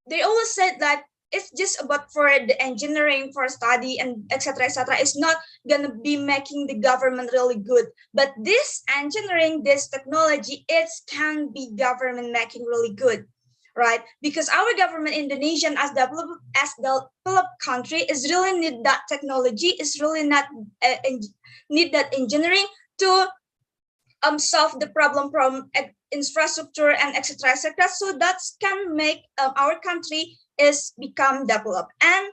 they always said that it's just about for the engineering, for study and etc etc. It's not gonna be making the government really good, but this engineering, this technology, it can be government making really good, right? Because our government, Indonesian as developed country, is really need that technology, is really not need that engineering to solve the problem from infrastructure and etc etc, so that can make our country is become developed. And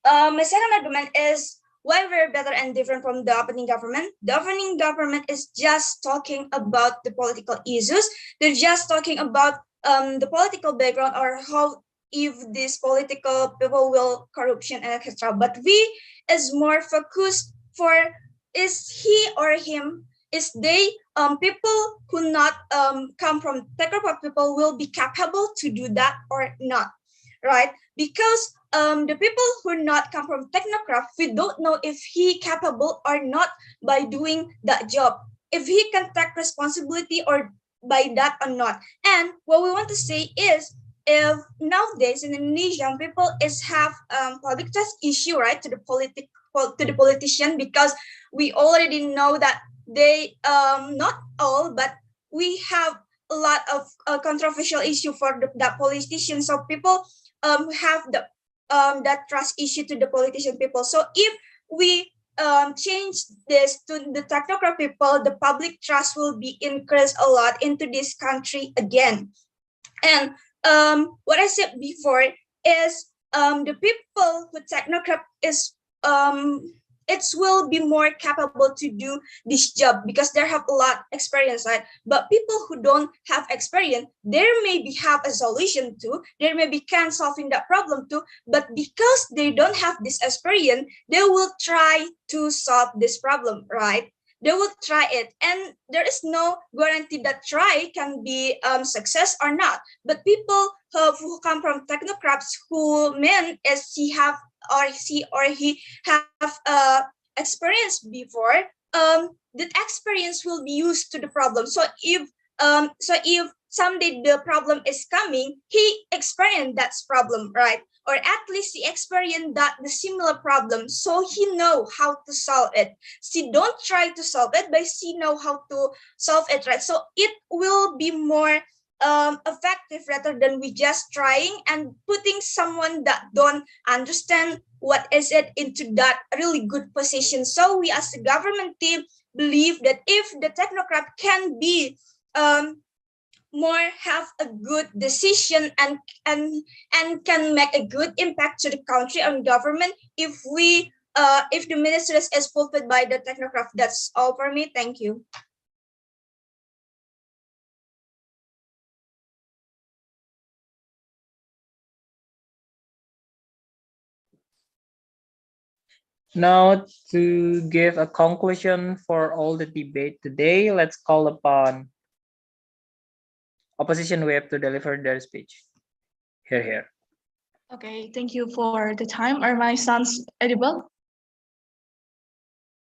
my second argument is why we're better and different from the opening government. The opening government is just talking about the political issues. They're just talking about the political background or how if these political people will corruption and etc. But we is more focused for is he or him, is they people who not come from technocrat people will be capable to do that or not, right? Because the people who not come from technocrat, we don't know if he capable or not by doing that job, if he can take responsibility or by that or not. And what we want to say is, if nowadays in Indonesian people is have public trust issue, right, to the politician, because we already know that they not all, but we have a lot of controversial issue for that politician. So people have the that trust issue to the politician people. So if we change this to the technocrat people, the public trust will be increased a lot into this country again. And what I said before is the people who technocrat is it will be more capable to do this job because they have a lot experience, right? But people who don't have experience, there maybe have a solution too, there maybe can solving that problem too, but because they don't have this experience, they will try to solve this problem, right? They will try it, and there is no guarantee that try can be success or not. But people who come from technocrats, who mean is he have or he have experience before, that experience will be used to the problem. So if someday the problem is coming, he experienced that problem, right? Or at least he experienced that the similar problem, so he know how to solve it. She don't try to solve it, but she know how to solve it, right? So it will be more effective rather than we just trying and putting someone that don't understand what is it into that really good position. So we as a government team believe that if the technocrat can be more have a good decision and can make a good impact to the country and government, if we if the ministries is fulfilled by the technocrat. That's all for me. Thank you. Now, to give a conclusion for all the debate today, let's call upon opposition wave to deliver their speech. Here. Okay, thank you for the time. Are my sounds audible?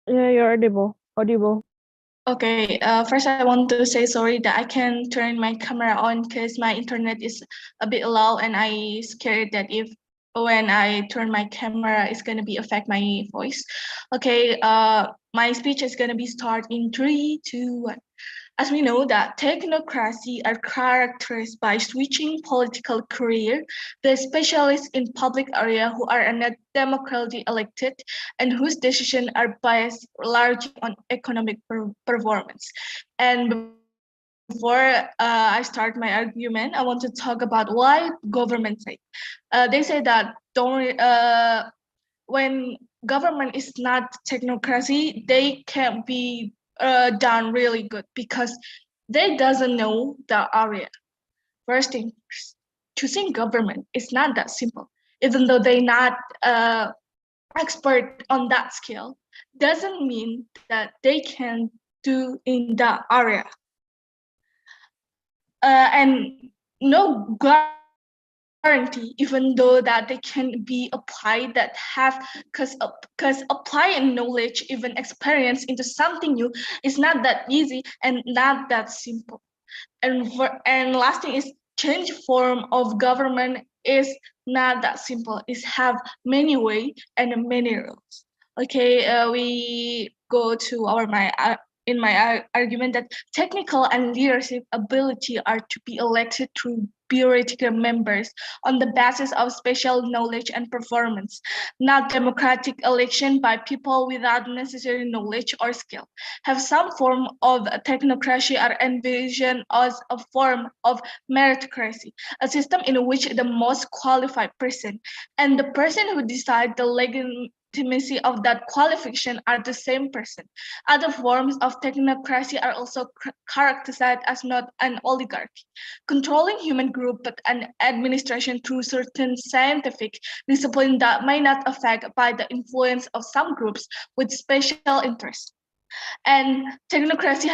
Yeah, you're audible. Audible. Okay, first I want to say sorry that I can turn my camera on because my internet is a bit low and I scared that if when I turn my camera, it's gonna be affect my voice. Okay, my speech is gonna be start in 3, 2, 1. As we know that technocracy are characterized by switching political career, the specialists in public area who are not democratically elected and whose decisions are based largely on economic performance. And before I start my argument, I want to talk about why government say. They say that don't when government is not technocracy, they can be done really good because they doesn't know the area. First thing first, choosing government is not that simple. Even though they're not expert on that skill, doesn't mean that they can do in that area. And no guarantee, even though that they can be applied that have, because applying knowledge, even experience into something new is not that easy and not that simple. And last thing is change form of government is not that simple. It's have many way and many rules. Okay, we go to in my argument that technical and leadership ability are to be elected through bureaucratic members on the basis of special knowledge and performance, not democratic election by people without necessary knowledge or skill. Have some form of technocracy are envisioned as a form of meritocracy, a system in which the most qualified person and the person who decides the legitimacy of that qualification are the same person. Other forms of technocracy are also characterized as not an oligarchy, controlling human group but an administration through certain scientific discipline that may not affect by the influence of some groups with special interests. And technocracy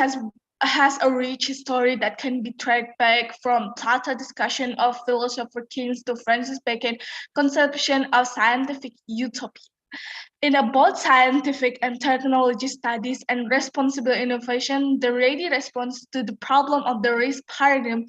has a rich history that can be tracked back from Plato discussion of philosopher kings to Francis Bacon conception of scientific utopia. In both scientific and technology studies and responsible innovation, the ready response to the problem of the risk paradigm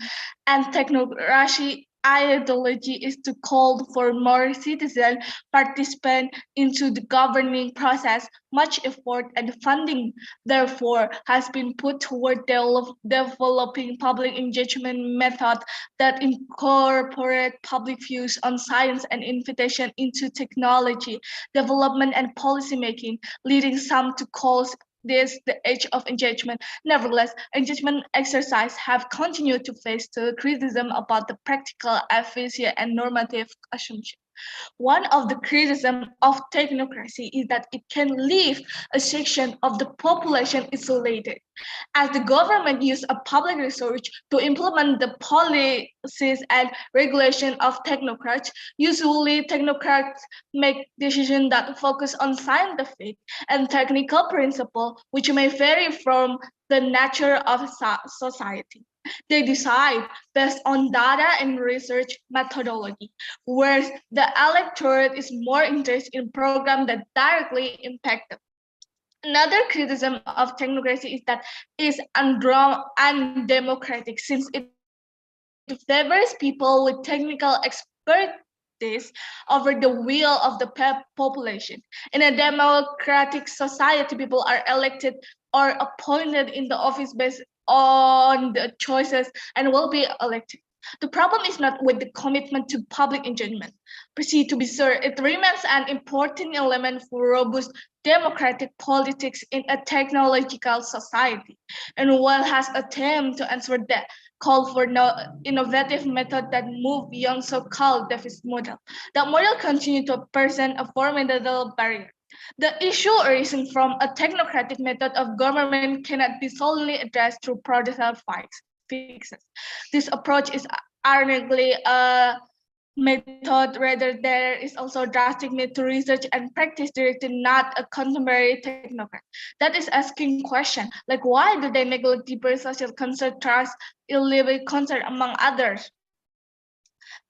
and technocracy ideology is to call for more citizen participant into the governing process. Much effort and funding, therefore, has been put toward developing public engagement methods that incorporate public views on science and invitation into technology development and policymaking, leading some to call this the age of engagement. Nevertheless, engagement exercise have continued to face the criticism about the practical, efficient, and normative assumption. One of the criticisms of technocracy is that it can leave a section of the population isolated. As the government uses a public research to implement the policies and regulation of technocrats, usually technocrats make decisions that focus on scientific and technical principles, which may vary from the nature of society. They decide based on data and research methodology, whereas the electorate is more interested in programs that directly impact them. Another criticism of technocracy is that it is undemocratic since it favors people with technical expertise over the will of the population. In a democratic society, people are elected or appointed in the office based on the choices and will be elected. The problem is not with the commitment to public engagement. Proceed to be sure, it remains an important element for robust democratic politics in a technological society. And while has attempted to answer that call for no innovative method that move beyond so-called deficit model, that model continue to present a formidable barrier. The issue arising from a technocratic method of government cannot be solely addressed through practical fixes. This approach is ironically a method, rather there is also drastic need to research and practice directed, not a contemporary technocrat. That is asking question, like why do they neglect deeper social concern, trust, illegal concern among others?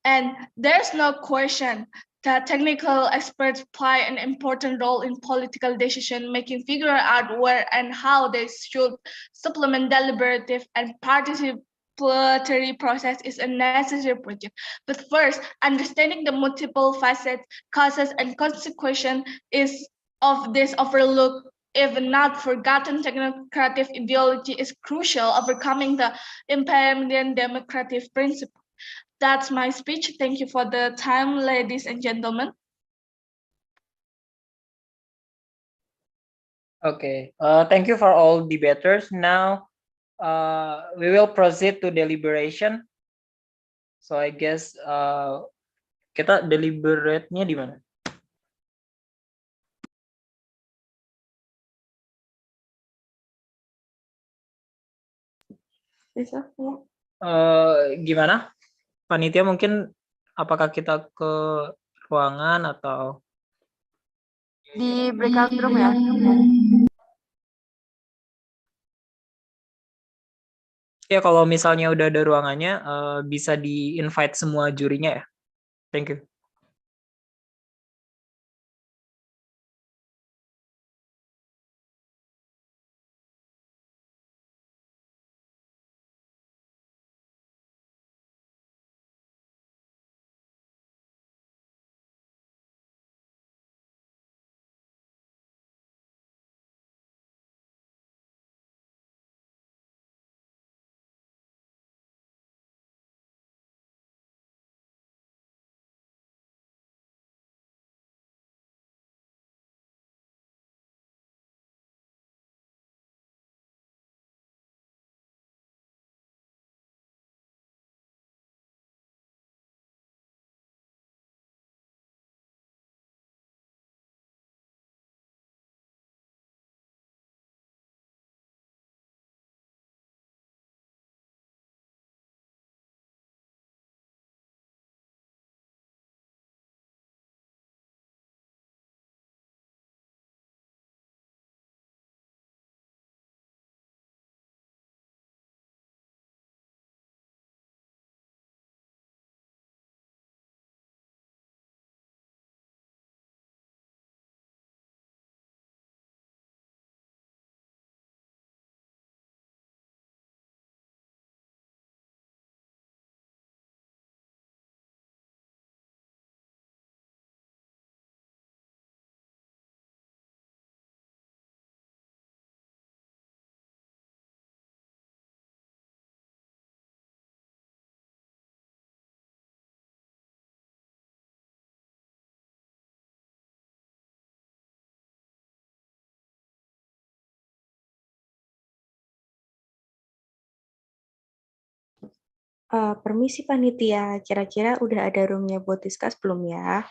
And there's no question that technical experts play an important role in political decision making, figure out where and how they should supplement deliberative and participatory process is a necessary project. But first, understanding the multiple facets, causes, and consequences is of this overlooked, if not forgotten, technocratic ideology is crucial overcoming the impediment democratic principle. That's my speech. Thank you for the time, ladies and gentlemen. Okay. Thank you for all debaters. Now, we will proceed to deliberation. So I guess kita deliberate-nya di mana? Bisa ya. Gimana? Panitia mungkin apakah kita ke ruangan atau Di breakout room ya. ya kalau misalnya udah ada ruangannya bisa di invite semua jurinya ya. Thank you. Permisi panitia, kira-kira udah ada roomnya buat discuss belum ya?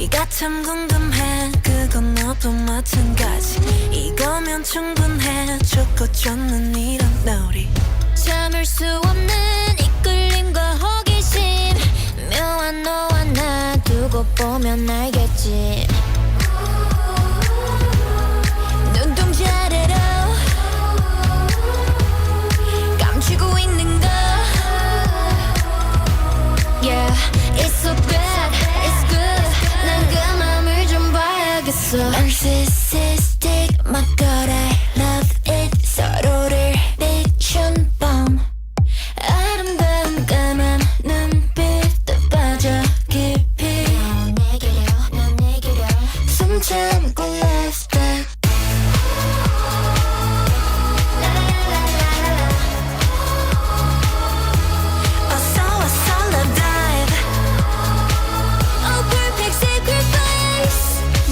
네가 참 궁금해 그건 너도 마찬가지 이거면 충분해 좋고 좋는 이런 놀이 참을 수 없는 이끌림과 호기심 묘한 너와 나 두고 보면 알겠지 눈동자래로 감추고 있는 거 Yeah, it's so bad, it's good 난 그 맘을 좀 봐야겠어 Narcissistic, my god I love it 서로를 비춘 밤 아름다운 까만 눈빛도 빠져 깊이 넌 내게로 숨 참고 last step 어서 love dive Oh perfect sacrifice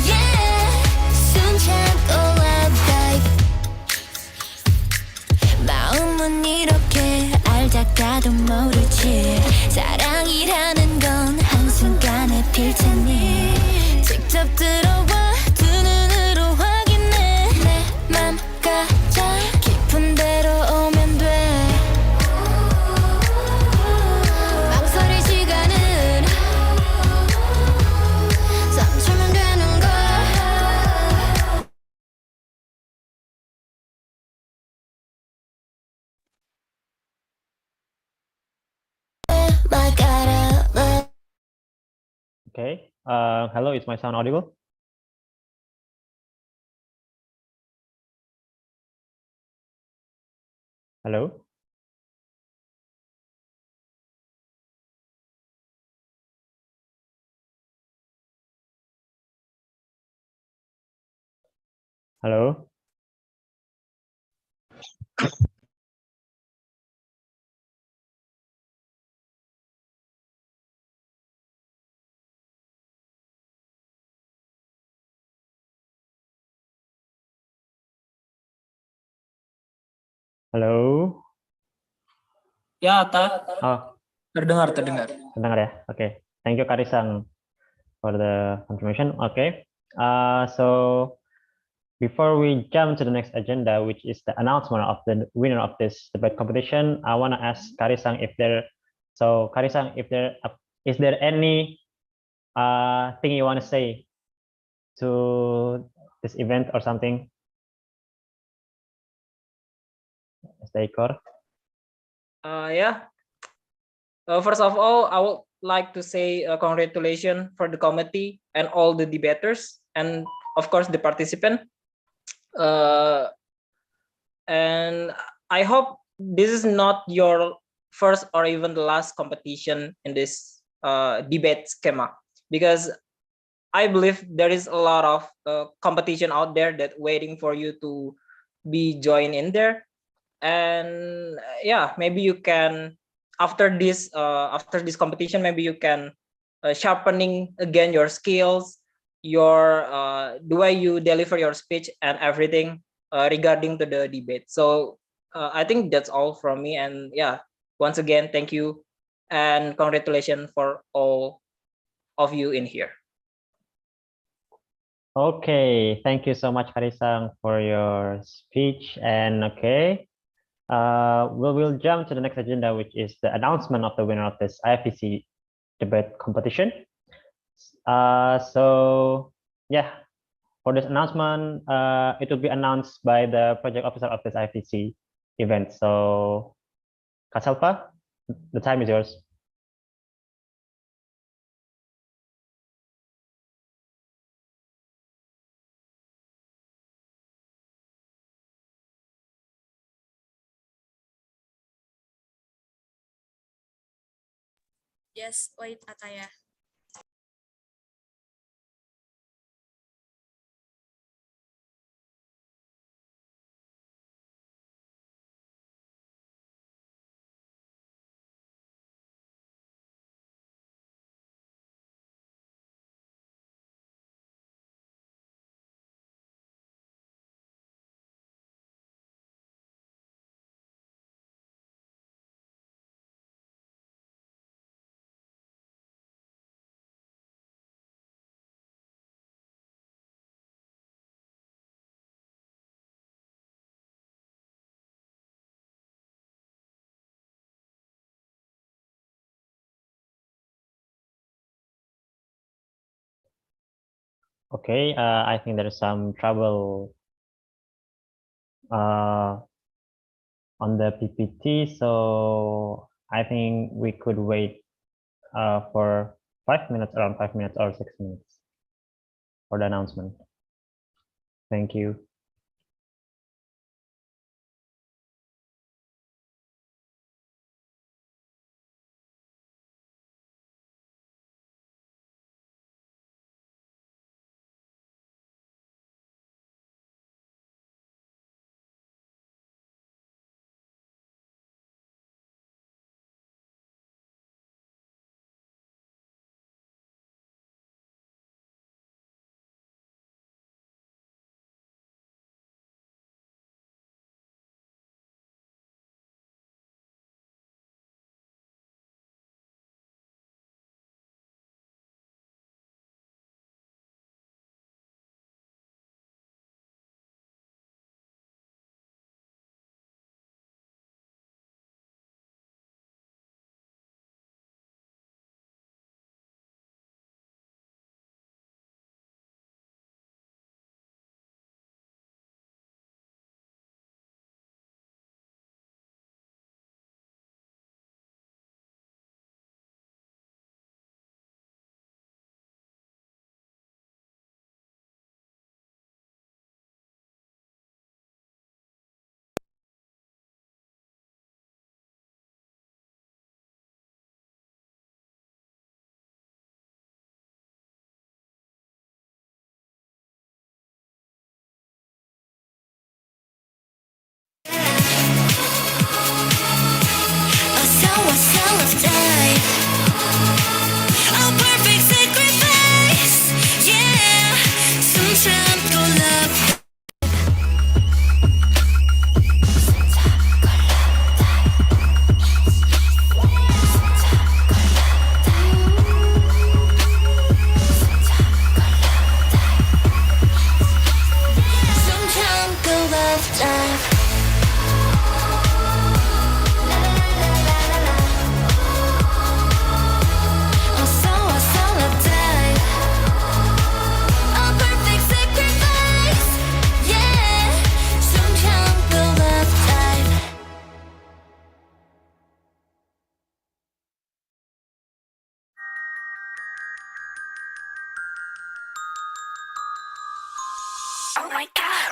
Yeah 숨 참고 love dive 마음은 이렇게 알다가도 모르지 사랑이라는 건 한순간에 필 테니 직접 들어와 두 눈으로 확인해 내 맘 가장 깊은 데로 오면 돼 망설일 시간은 3초면 되는 걸 My God, I love Okay. Hello, is my sound audible? Hello? Hello? Halo? Ya, Ta. Oh, Terdengar. terdengar ya? Oke. Thank you, Karisang, for the confirmation. Okay. So before we jump to the next agenda, which is the announcement of the winner of this debate competition, I want to ask Karisang if there, so Karisang, if there is there any thing you want to say to this event or something? Stay core. Yeah. First of all, I would like to say congratulations for the committee and all the debaters and of course the participant. And I hope this is not your first or even the last competition in this debate schema, because I believe there is a lot of competition out there that waiting for you to be joined in there. And yeah, maybe you can after this competition, maybe you can sharpening again your skills, your the way you deliver your speech and everything regarding to the debate. So I think that's all from me. And yeah, once again, thank you and congratulations for all of you in here. Okay, thank you so much, Karisang, for your speech. And okay, we'll jump to the next agenda, which is the announcement of the winner of this IFPC debate competition. So yeah, for this announcement, it will be announced by the project officer of this IFPC event. So, Kasalpa, the time is yours. Yes, wait, Ataya. Okay, I think there's some trouble on the PPT, so I think we could wait for 5 minutes, around 5 minutes or 6 minutes for the announcement. Thank you.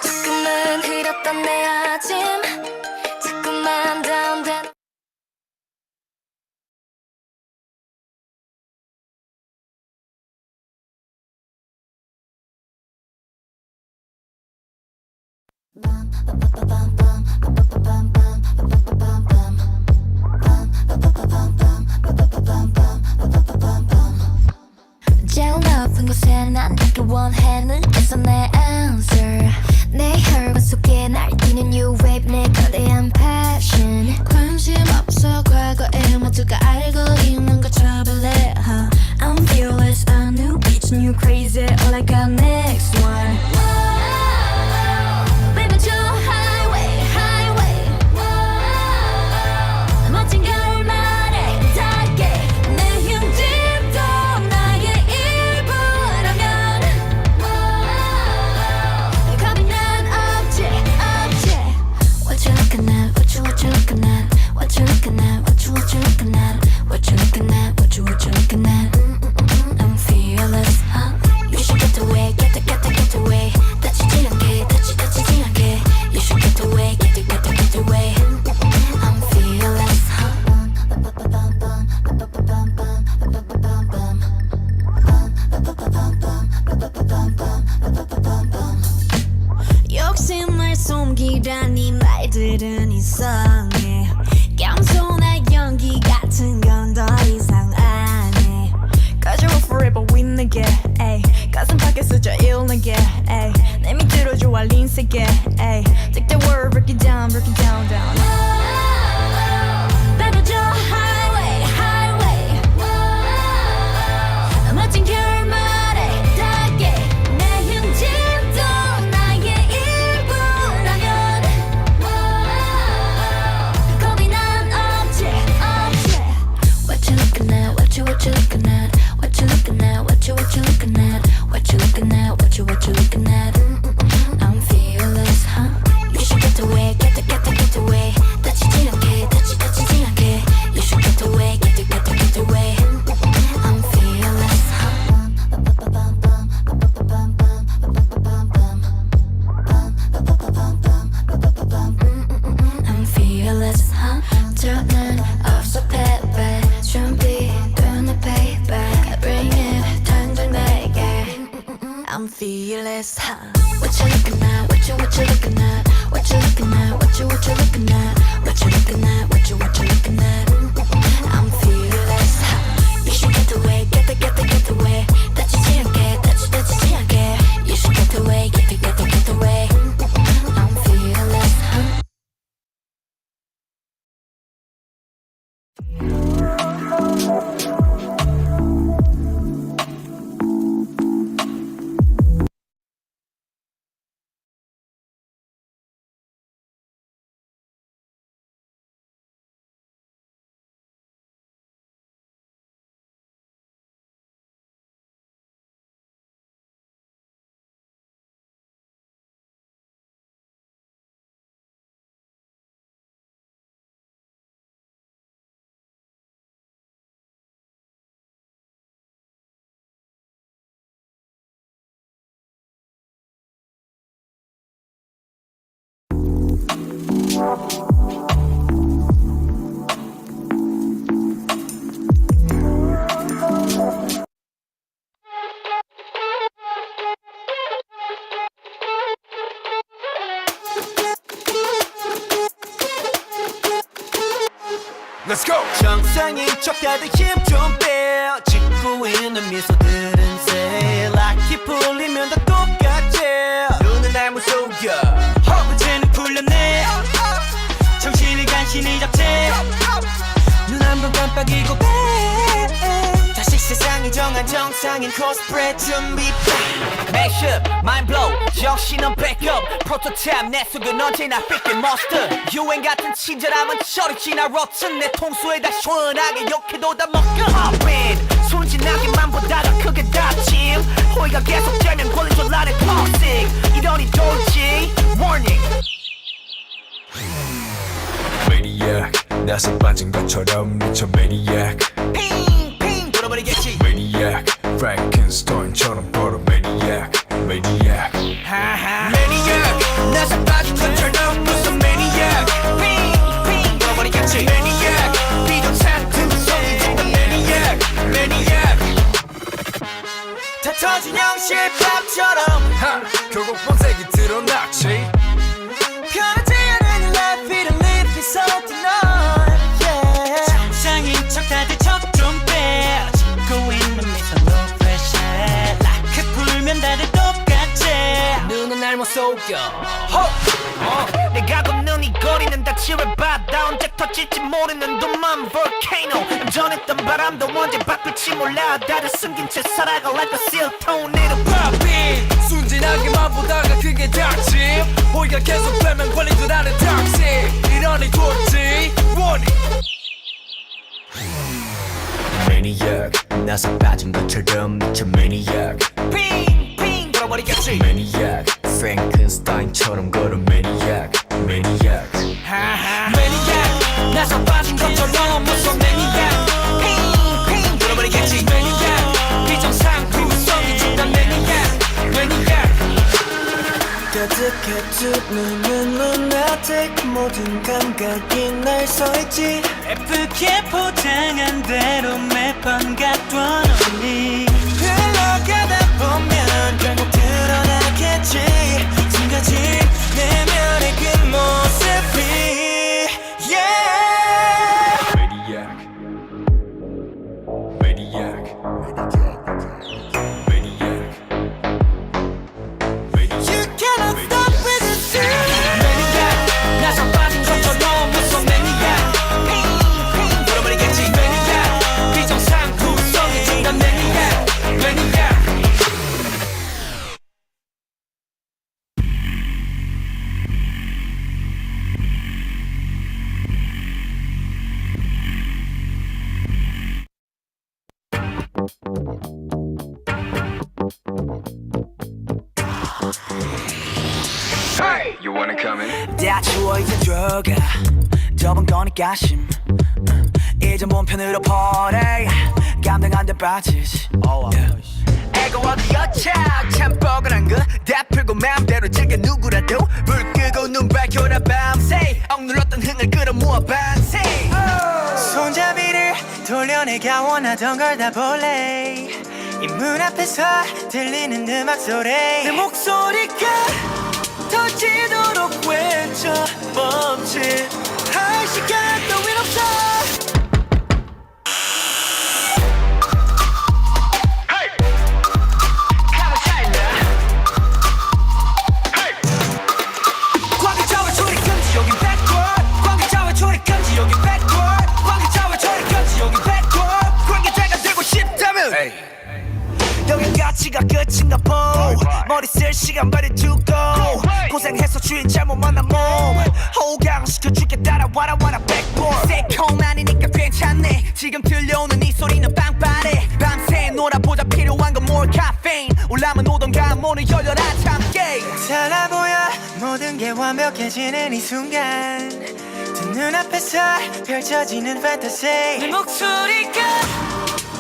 조금은 흐렸던 내 아침 자꾸만 다운되는 제일 높은 곳에 난 닿기 원해 눈에서 내 answer 내 혈관 속에 날뛰는 new wave 내 거대한 passion 관심 없어 과거에 모두가 알고 있는 거 trouble I'm fearless a new bitch new crazy all I got next one Baby 저 highway highway 멋진 결말에 닿게 내 힘짐도 나의 일부라면 겁이 난 없지 없지 What you looking at what you looking at what you looking at what you looking at what you looking at what you looking at I'm fearless You should get away get away 다치지 않게 다치지 않게 You should get away get away I'm fearless 욕심을 숨기라니 말들은 이상해 겸손한 연기 같은 건 더 이상 안 해 Cause you're forever with 내게 가슴 밖에 쓰져 일내게 내 밑으로 좋아 린세게 Take the word break it down down Baby 저 highway highway 멋진 결말에 닿게 내 흉짐도 나의 일부라면 겁이 난 없지 없지 What you looking at what you looking at what you looking at what you looking at what you looking at what you fearless, huh? What you looking at? What you looking at? What you looking at? What you looking at? What you looking at? What you looking at? I'm fearless, huh? You should get away, get away. 다치지 않게, 다치지 않게. You should get away, get away. I'm fearless, huh? Let's go! 정상인 척 다들 힘좀 빼. 짓고 있는 미소들은 새 락이 풀리면 다 똑같지. 눈은 날 무서워. 허브제는 풀렸네. 정신을 간신히 잡지. 눈 한 번 깜빡이고 빼. 다시 세상이 정한 정상인 코스프레 준비. Mashup, mind blow, 정신은 backup. 프로토타입 내 속은 언제나 삐끗 monster. 유행 같은 친절함은 저리 지나 rotten. 내 통수에 다 시원하게 욕해도 다 먹여. Hop in, 순진하게만 보다가 크게 다짐. 호의가 계속되면 권리졸라를 toxic. 이러니 돌지, warning. Maniac, 나서 빠진 것처럼 미쳐 Maniac. 핑핑 돌아버리겠지. Maniac, Frankenstein처럼 걸어 Maniac, Maniac. Maniac, 나서 빠진 것처럼 무슨 Maniac. 핑핑 돌아버리겠지. Maniac, 비정상 등성이 진다 Maniac, Maniac. 다 터진 형실밥처럼 결국 본색이 드러났지. 편하지 않은 이 life, it live is something on, yeah. 정상인 척 다들 척좀 빼. 짓고 있는 미소 low pressure. 락크 풀면 다들 똑같지. 눈은 날 못 속여. 내가 걷는 이 거리는 다 치열바다. 언제 터질지 모르는 도만 volcano. 전했던 바람도 언제 바뀔지 몰라. 다들 숨긴 채 살아가 like a seal tornado popping. 순진하게만 보다가 그게 닥침. 호의가 계속되면 권리줄 아는 toxic. 이러니 돌지, warning. Maniac, 나서 빠진 것처럼 미쳐 Maniac. 핑핑 돌아버리겠지. Maniac, Frankenstein처럼 걸어 Maniac, Maniac. Maniac, 나서 빠진 것처럼 무서운 Maniac. 핑핑 돌아버리겠지. Maniac, 비정상 구성이 진다 Maniac, Maniac. 가득해 두 눈은 lunatic. 모든 감각이 날 서있지. 예쁘게 포장한 대로 매번 갖던 언니. 흘러가다 보면 결국 드러나겠지. 숨겨진 내면의 그 모습이, yeah. Maniac, Maniac, Maniac, Maniac. You cannot stop with the truth. Maniac, 나서 빠진 것처럼 무서운 Maniac. 핑핑 돌아버리겠지. Maniac, 비정상 구성이 진다 Maniac, Maniac. Hey, you wanna come in? 다 치워 이제 들어가. 좁은 거니까 심. 이제 몸 편으로 보내. 감당 안 돼 빠지지. 애가 어디였자 참 뻐근한 거 다 풀고 맘대로 즐겨 누구라도 불 끄고 눈 밝혀라 밤새 억눌렀던 흥을 끌어모아 밤새 손잡이를 돌려내가 원하던 걸 다 볼래 이 문 앞에서 들리는 음악 소리 내 목소리가 터지도록 외쳐 멈칫할 시간 따윈 없어 여긴 가치가 끝인가 보 머리 쓸 시간 버려두고 고생해서 주인 잘못 만난 몸 호강시켜줄게 따라와라 와라 백보ard 새콤하니까 괜찮네 지금 들려오는 이 소리는 빵빠레 밤새 놀아보자 필요한 건 more caffeine 올라면 오던가 문을 열려라 참깨 살아 보여 모든 게 완벽해지는 이 순간 두 눈앞에서 펼쳐지는 fantasy 내 목소리가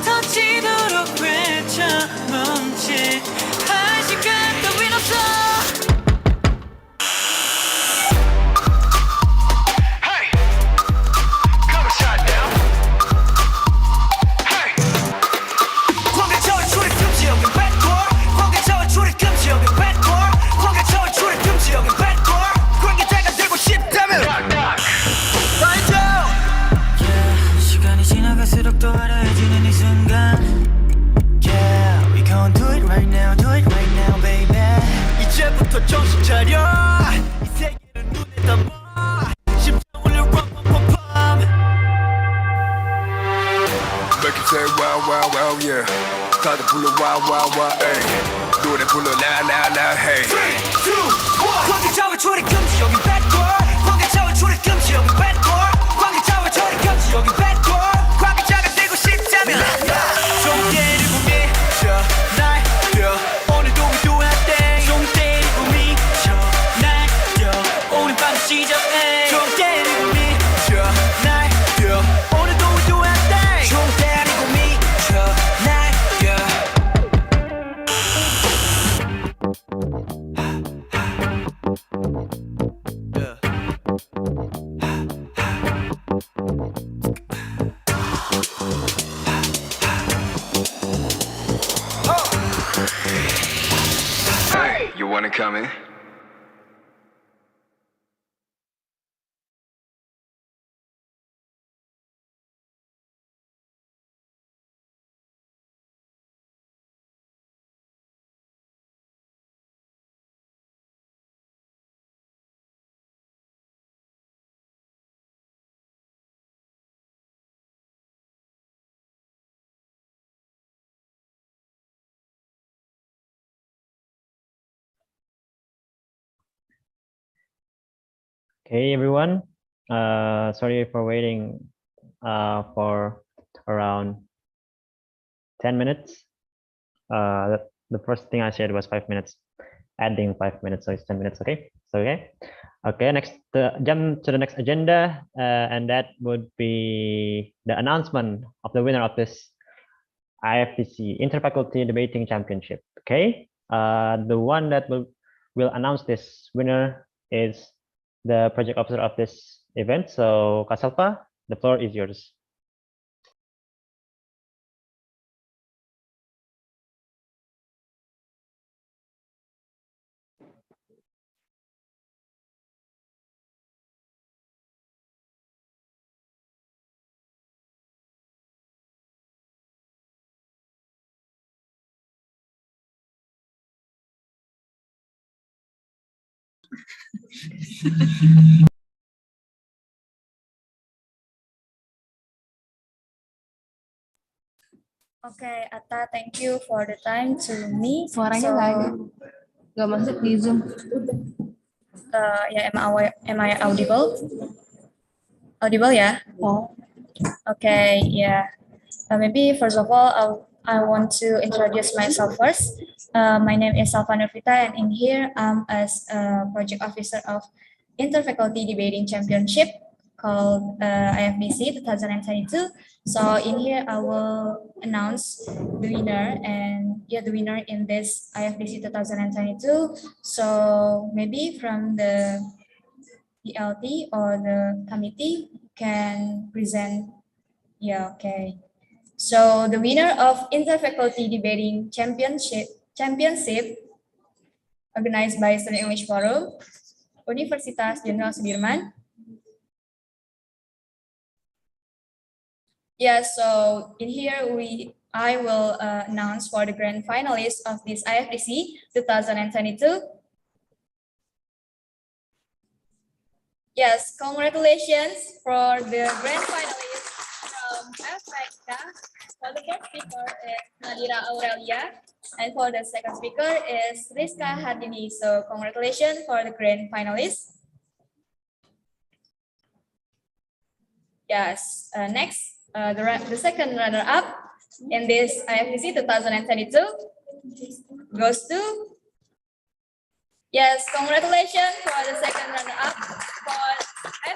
터지도록 외쳐 멈칫할 시간 따윈 없어 Hey, come and shut down Hey 광개처럼 출입 금지 여긴 backward 광개처럼 출입 금지 여긴 backward 광개처럼 출입 금지 여긴 backward 관계자가 되고 싶다면 Find out Yeah, 시간이 지나갈수록 더 화려해지는 이 순간 Yeah, we gon' do it right now, baby 이제부터 정신 차려 이 세계를 눈에 담아 심장 울려 빰빰빰빰 Make it say wow wow wow yeah 다들 불러 wow wow wow ay 노래 불러 now now now hey 3, 2, 1 관계자와 출입 금지 여긴 backward 관계자와 출입 금지 여긴 backward 관계자와 출입 금지 여긴 backward 관계자가 되고 싶다면 좀 때리고 미쳐 날려 오늘도 we do our thing 좀 때리고 미쳐 날려 오늘 밤 시작해 좀 때리고 미쳐 날려 오늘도 we do our thing 좀 때리고 미쳐 날려 Hey, you wanna come in? Okay, everyone. Sorry for waiting for around 10 minutes. The first thing I said was 5 minutes, adding 5 minutes, so it's 10 minutes. Okay, so okay. Next, jump to the next agenda, and that would be the announcement of the winner of this IFDC Interfaculty Debating Championship. Okay, the one that will announce this winner is the project officer of this event. So, Kasalpa, the floor is yours. Okay, Atta, thank you for the time to me. Suaranya nggak masuk di Zoom. Yeah, am I audible? Audible, yeah? Oh. Okay, yeah. Maybe first of all, I want to introduce myself first. My name is Salva Nurvita, and in here I'm as a project officer of Interfaculty Debating Championship called IFBC 2022. So in here I will announce the winner, and yeah, the winner in this IFBC 2022. So maybe from the PLT or the committee can present. Yeah, okay. So the winner of Interfaculty Debating Championship organized by Student English Forum, Universitas Jenderal Sudirman. Yeah, so in here I will announce for the grand finalists of this IFDC 2022. Yes, congratulations for the grand finalists from Africa. For the first speaker is Nadira Aurelia, and for the second speaker is Rizka Hardini. So congratulations for the grand finalists. Yes, next, the second runner-up in this IFDC 2022 goes to, yes, congratulations for the second runner-up for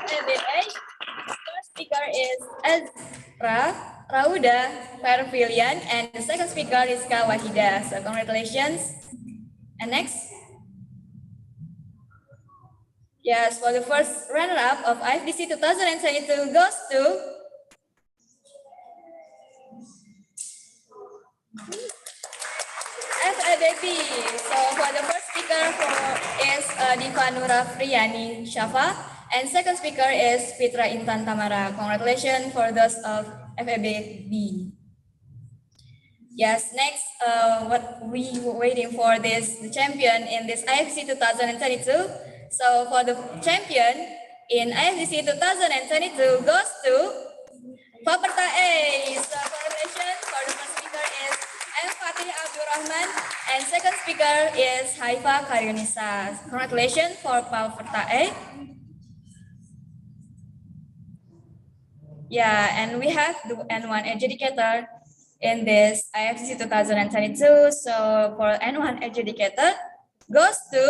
FABA. First speaker is Ezra Rauda Pervilian, and the second speaker is Kawahida. So congratulations. And next. Yes, for the first runner-up of IFDC 2022 goes to FABB. So for the first speaker is Diva Nura Friani Shafa, and second speaker is Fitra Intan Tamara. Congratulations for those of FABB. Yes, next, what we were waiting for this the champion in this IFC 2022. So for the champion in IFC 2022 goes to Faperta A. So congratulations for the first speaker is M. Fatih Abdurrahman, and second speaker is Haifa Karyunisa. Congratulations for Faperta A. Yeah, and we have the N1 adjudicator in this IFCC 2022. So for N1 adjudicator goes to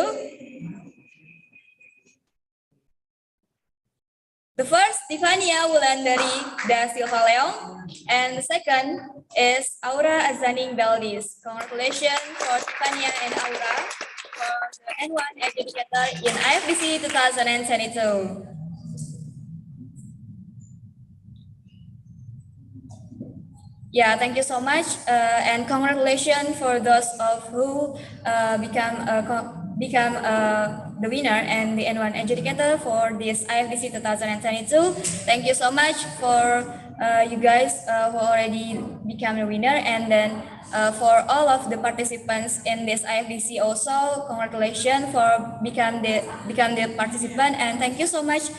the first, Tivania Wulandari da Silva Leong, and the second is Aura Azaning Beldis. Congratulations for Tivania and Aura for the N1 adjudicator in IFBC 2022. Yeah, thank you so much, and congratulations for those of who become the winner and the N1 adjudicator for this IFDC 2022. Thank you so much for you guys who already become the winner, and then for all of the participants in this IFDC also, congratulations for become the participant, and thank you so much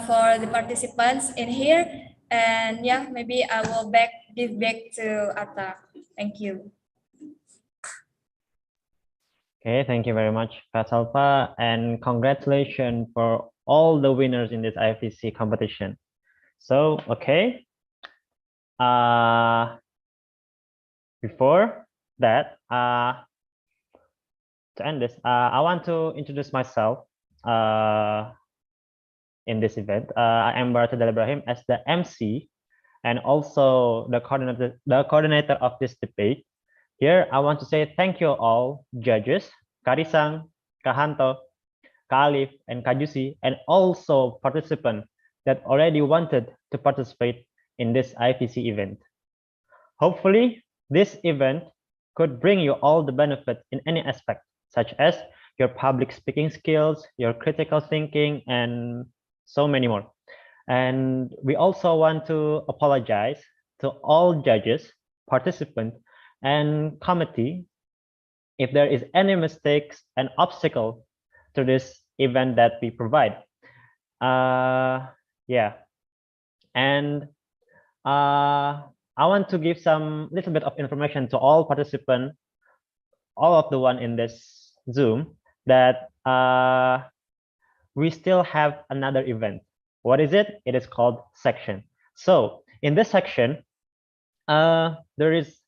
for the participants in here. And yeah, maybe I will give back to Atta. Thank you. Okay, thank you very much, Fasalpa, and congratulations for all the winners in this IFDC competition. So, okay. Before that, to end this, I want to introduce myself in this event. I am Baratadal Ibrahim as the MC and also the coordinator of this debate. Here, I want to say thank you all judges, Karisang, Kahanto, Kalif, and Kajusi, and also participants that already wanted to participate in this IFDC event. Hopefully, this event could bring you all the benefit in any aspect, such as your public speaking skills, your critical thinking, and so many more. And we also want to apologize to all judges, participants, and committee if there is any mistakes and obstacle to this event that we provide. Yeah, and I want to give some little bit of information to all participants, all of the one in this Zoom, that we still have another event. What is it? It is called section. So in this section, there is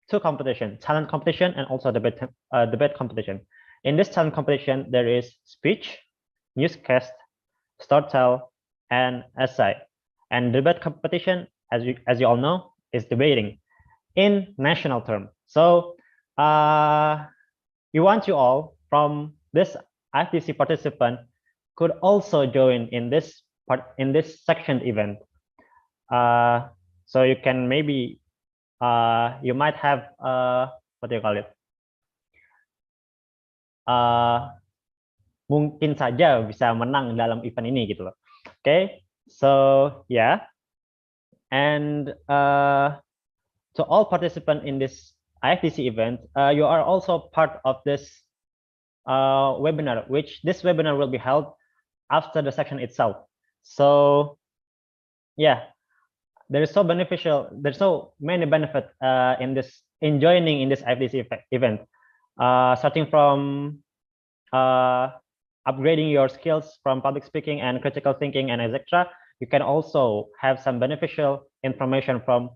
two competition, talent competition and also debate competition. In this talent competition, there is speech, newscast, storytell, and essay. And debate competition, as you all know, is debating in national term. So we want you all from this IFDC participant could also join in this section event. So you can maybe you might have what do you call it? Mungkin saja bisa menang dalam event ini gitu loh. Okay, so yeah, and to all participants in this IFDC event, you are also part of this webinar, which this webinar will be held after the section itself. So yeah, there is so beneficial. There's so many benefits in joining in this IFDC event, starting from upgrading your skills from public speaking and critical thinking and etc. You can also have some beneficial information from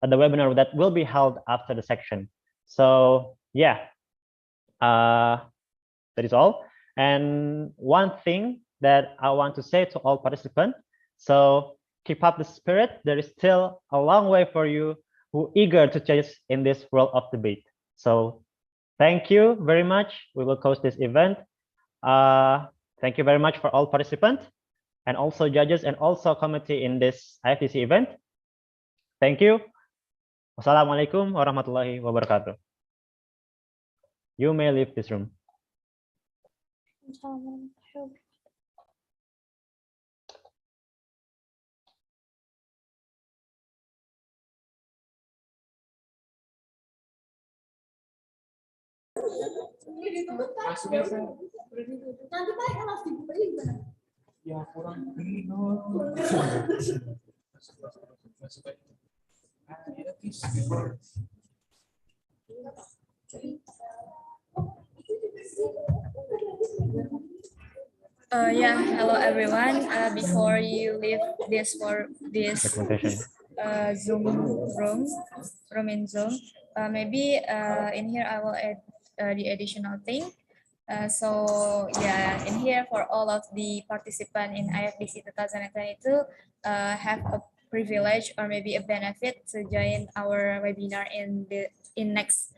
the webinar that will be held after the section. So yeah, that is all. And one thing that I want to say to all participants, so keep up the spirit. There is still a long way for you who eager to change in this world of debate. So thank you very much. We will close this event. Thank you very much for all participants and also judges and also committee in this IFDC event. Thank you. Wassalamualaikum warahmatullahi wabarakatuh. You may leave this room. Nanti Pak kalau dibuka gimana? Ya kurang. Yeah, hello everyone. Before you leave this Zoom room in Zoom, maybe in here I will add the additional thing. So yeah, in here for all of the participants in IFDC 2022 have a privilege or maybe a benefit to join our webinar in next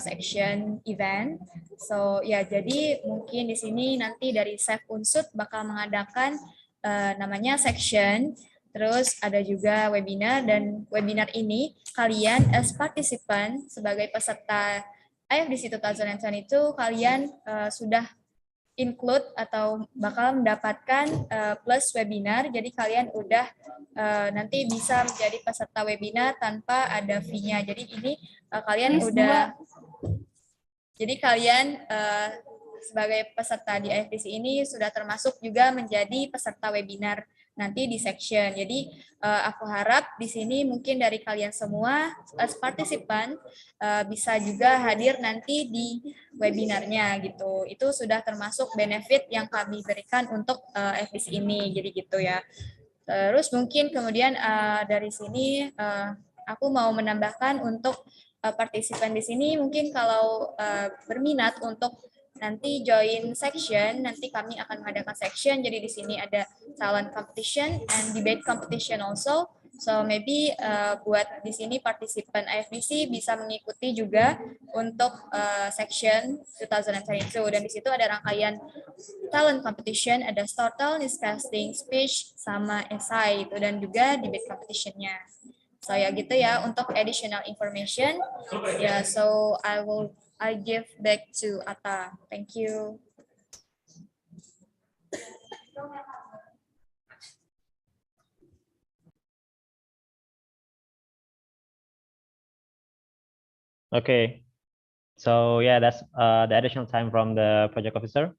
section event. So ya, jadi mungkin di sini nanti dari Save Unsud bakal mengadakan namanya section. Terus ada juga webinar, dan webinar ini kalian as participant sebagai peserta IFDC 2022 kalian sudah include atau bakal mendapatkan plus webinar. Jadi kalian udah nanti bisa menjadi peserta webinar tanpa ada fee-nya. Jadi ini kalian udah, jadi kalian sebagai peserta di IFDC ini sudah termasuk juga menjadi peserta webinar nanti di section. Jadi aku harap di sini mungkin dari kalian semua as participant bisa juga hadir nanti di webinarnya gitu. Itu sudah termasuk benefit yang kami berikan untuk FDC ini. Jadi gitu ya. Terus mungkin kemudian dari sini aku mau menambahkan untuk partisipan di sini, mungkin kalau berminat untuk nanti join section, nanti kami akan mengadakan section. Jadi di sini ada talent competition and debate competition also. So maybe buat di sini partisipan IFDC bisa mengikuti juga untuk section 2022. Dan di situ ada rangkaian talent competition, ada storytelling, discussing, speech, sama essay itu, dan juga debate competitionnya. So ya gitu ya untuk additional information. Yeah, so I give back to Atta. Thank you. Okay, so yeah, that's the additional time from the project officer.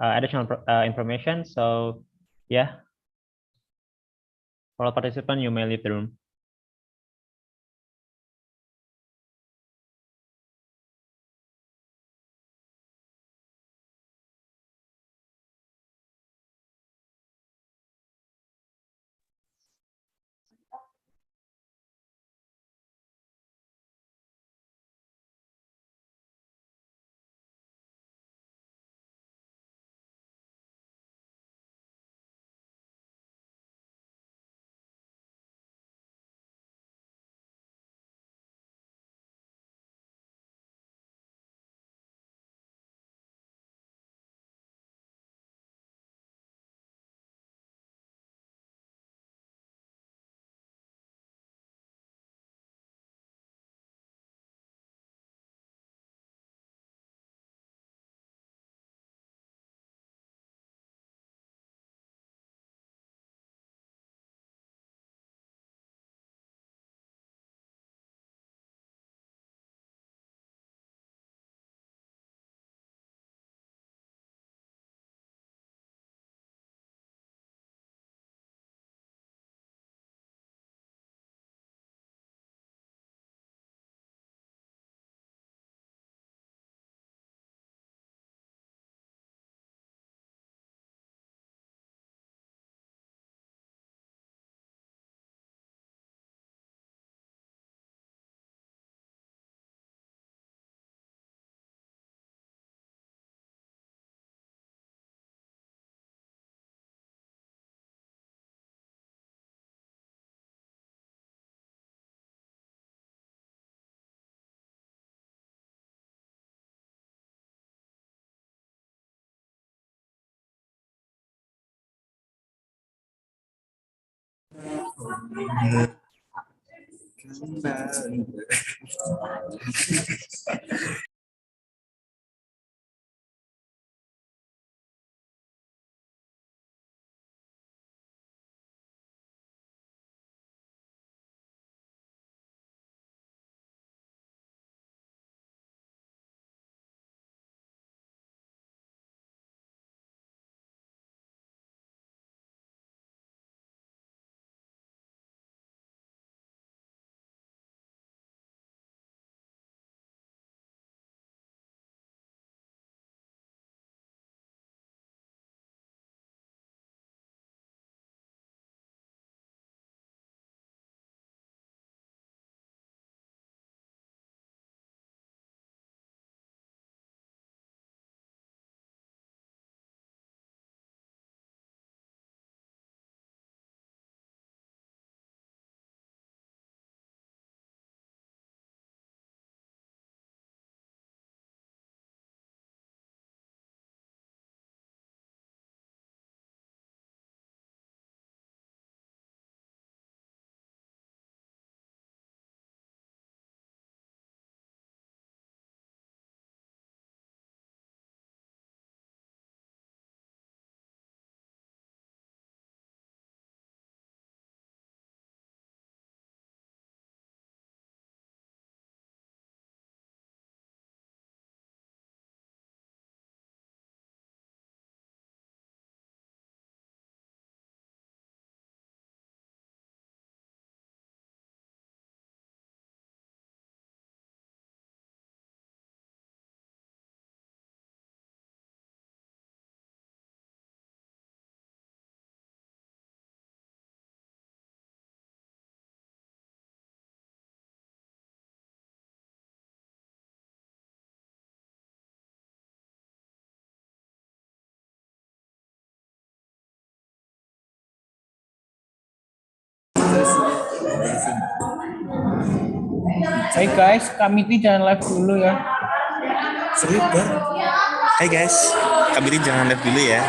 Additional information. So yeah, for all participants, you may leave the room. Hey guys, kami ini jangan live dulu ya. Super. Hai guys, kami jangan live dulu ya.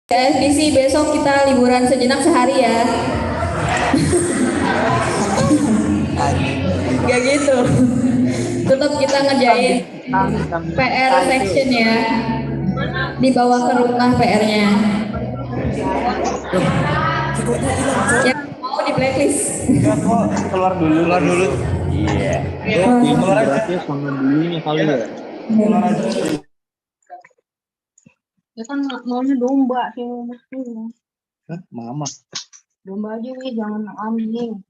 SBC besok kita liburan sejenak sehari ya. Gak gitu. Tetap kita ngerjain PR section ya. Dibawa ke rumah PR-nya. Yang mau di blacklist. Keluar dulu. Iya. Keluar aja. Berarti sama dulunya kali ya. Keluar aja. Ya kan maunya domba sih. Hah, mama. Domba aja wih, jangan ambing.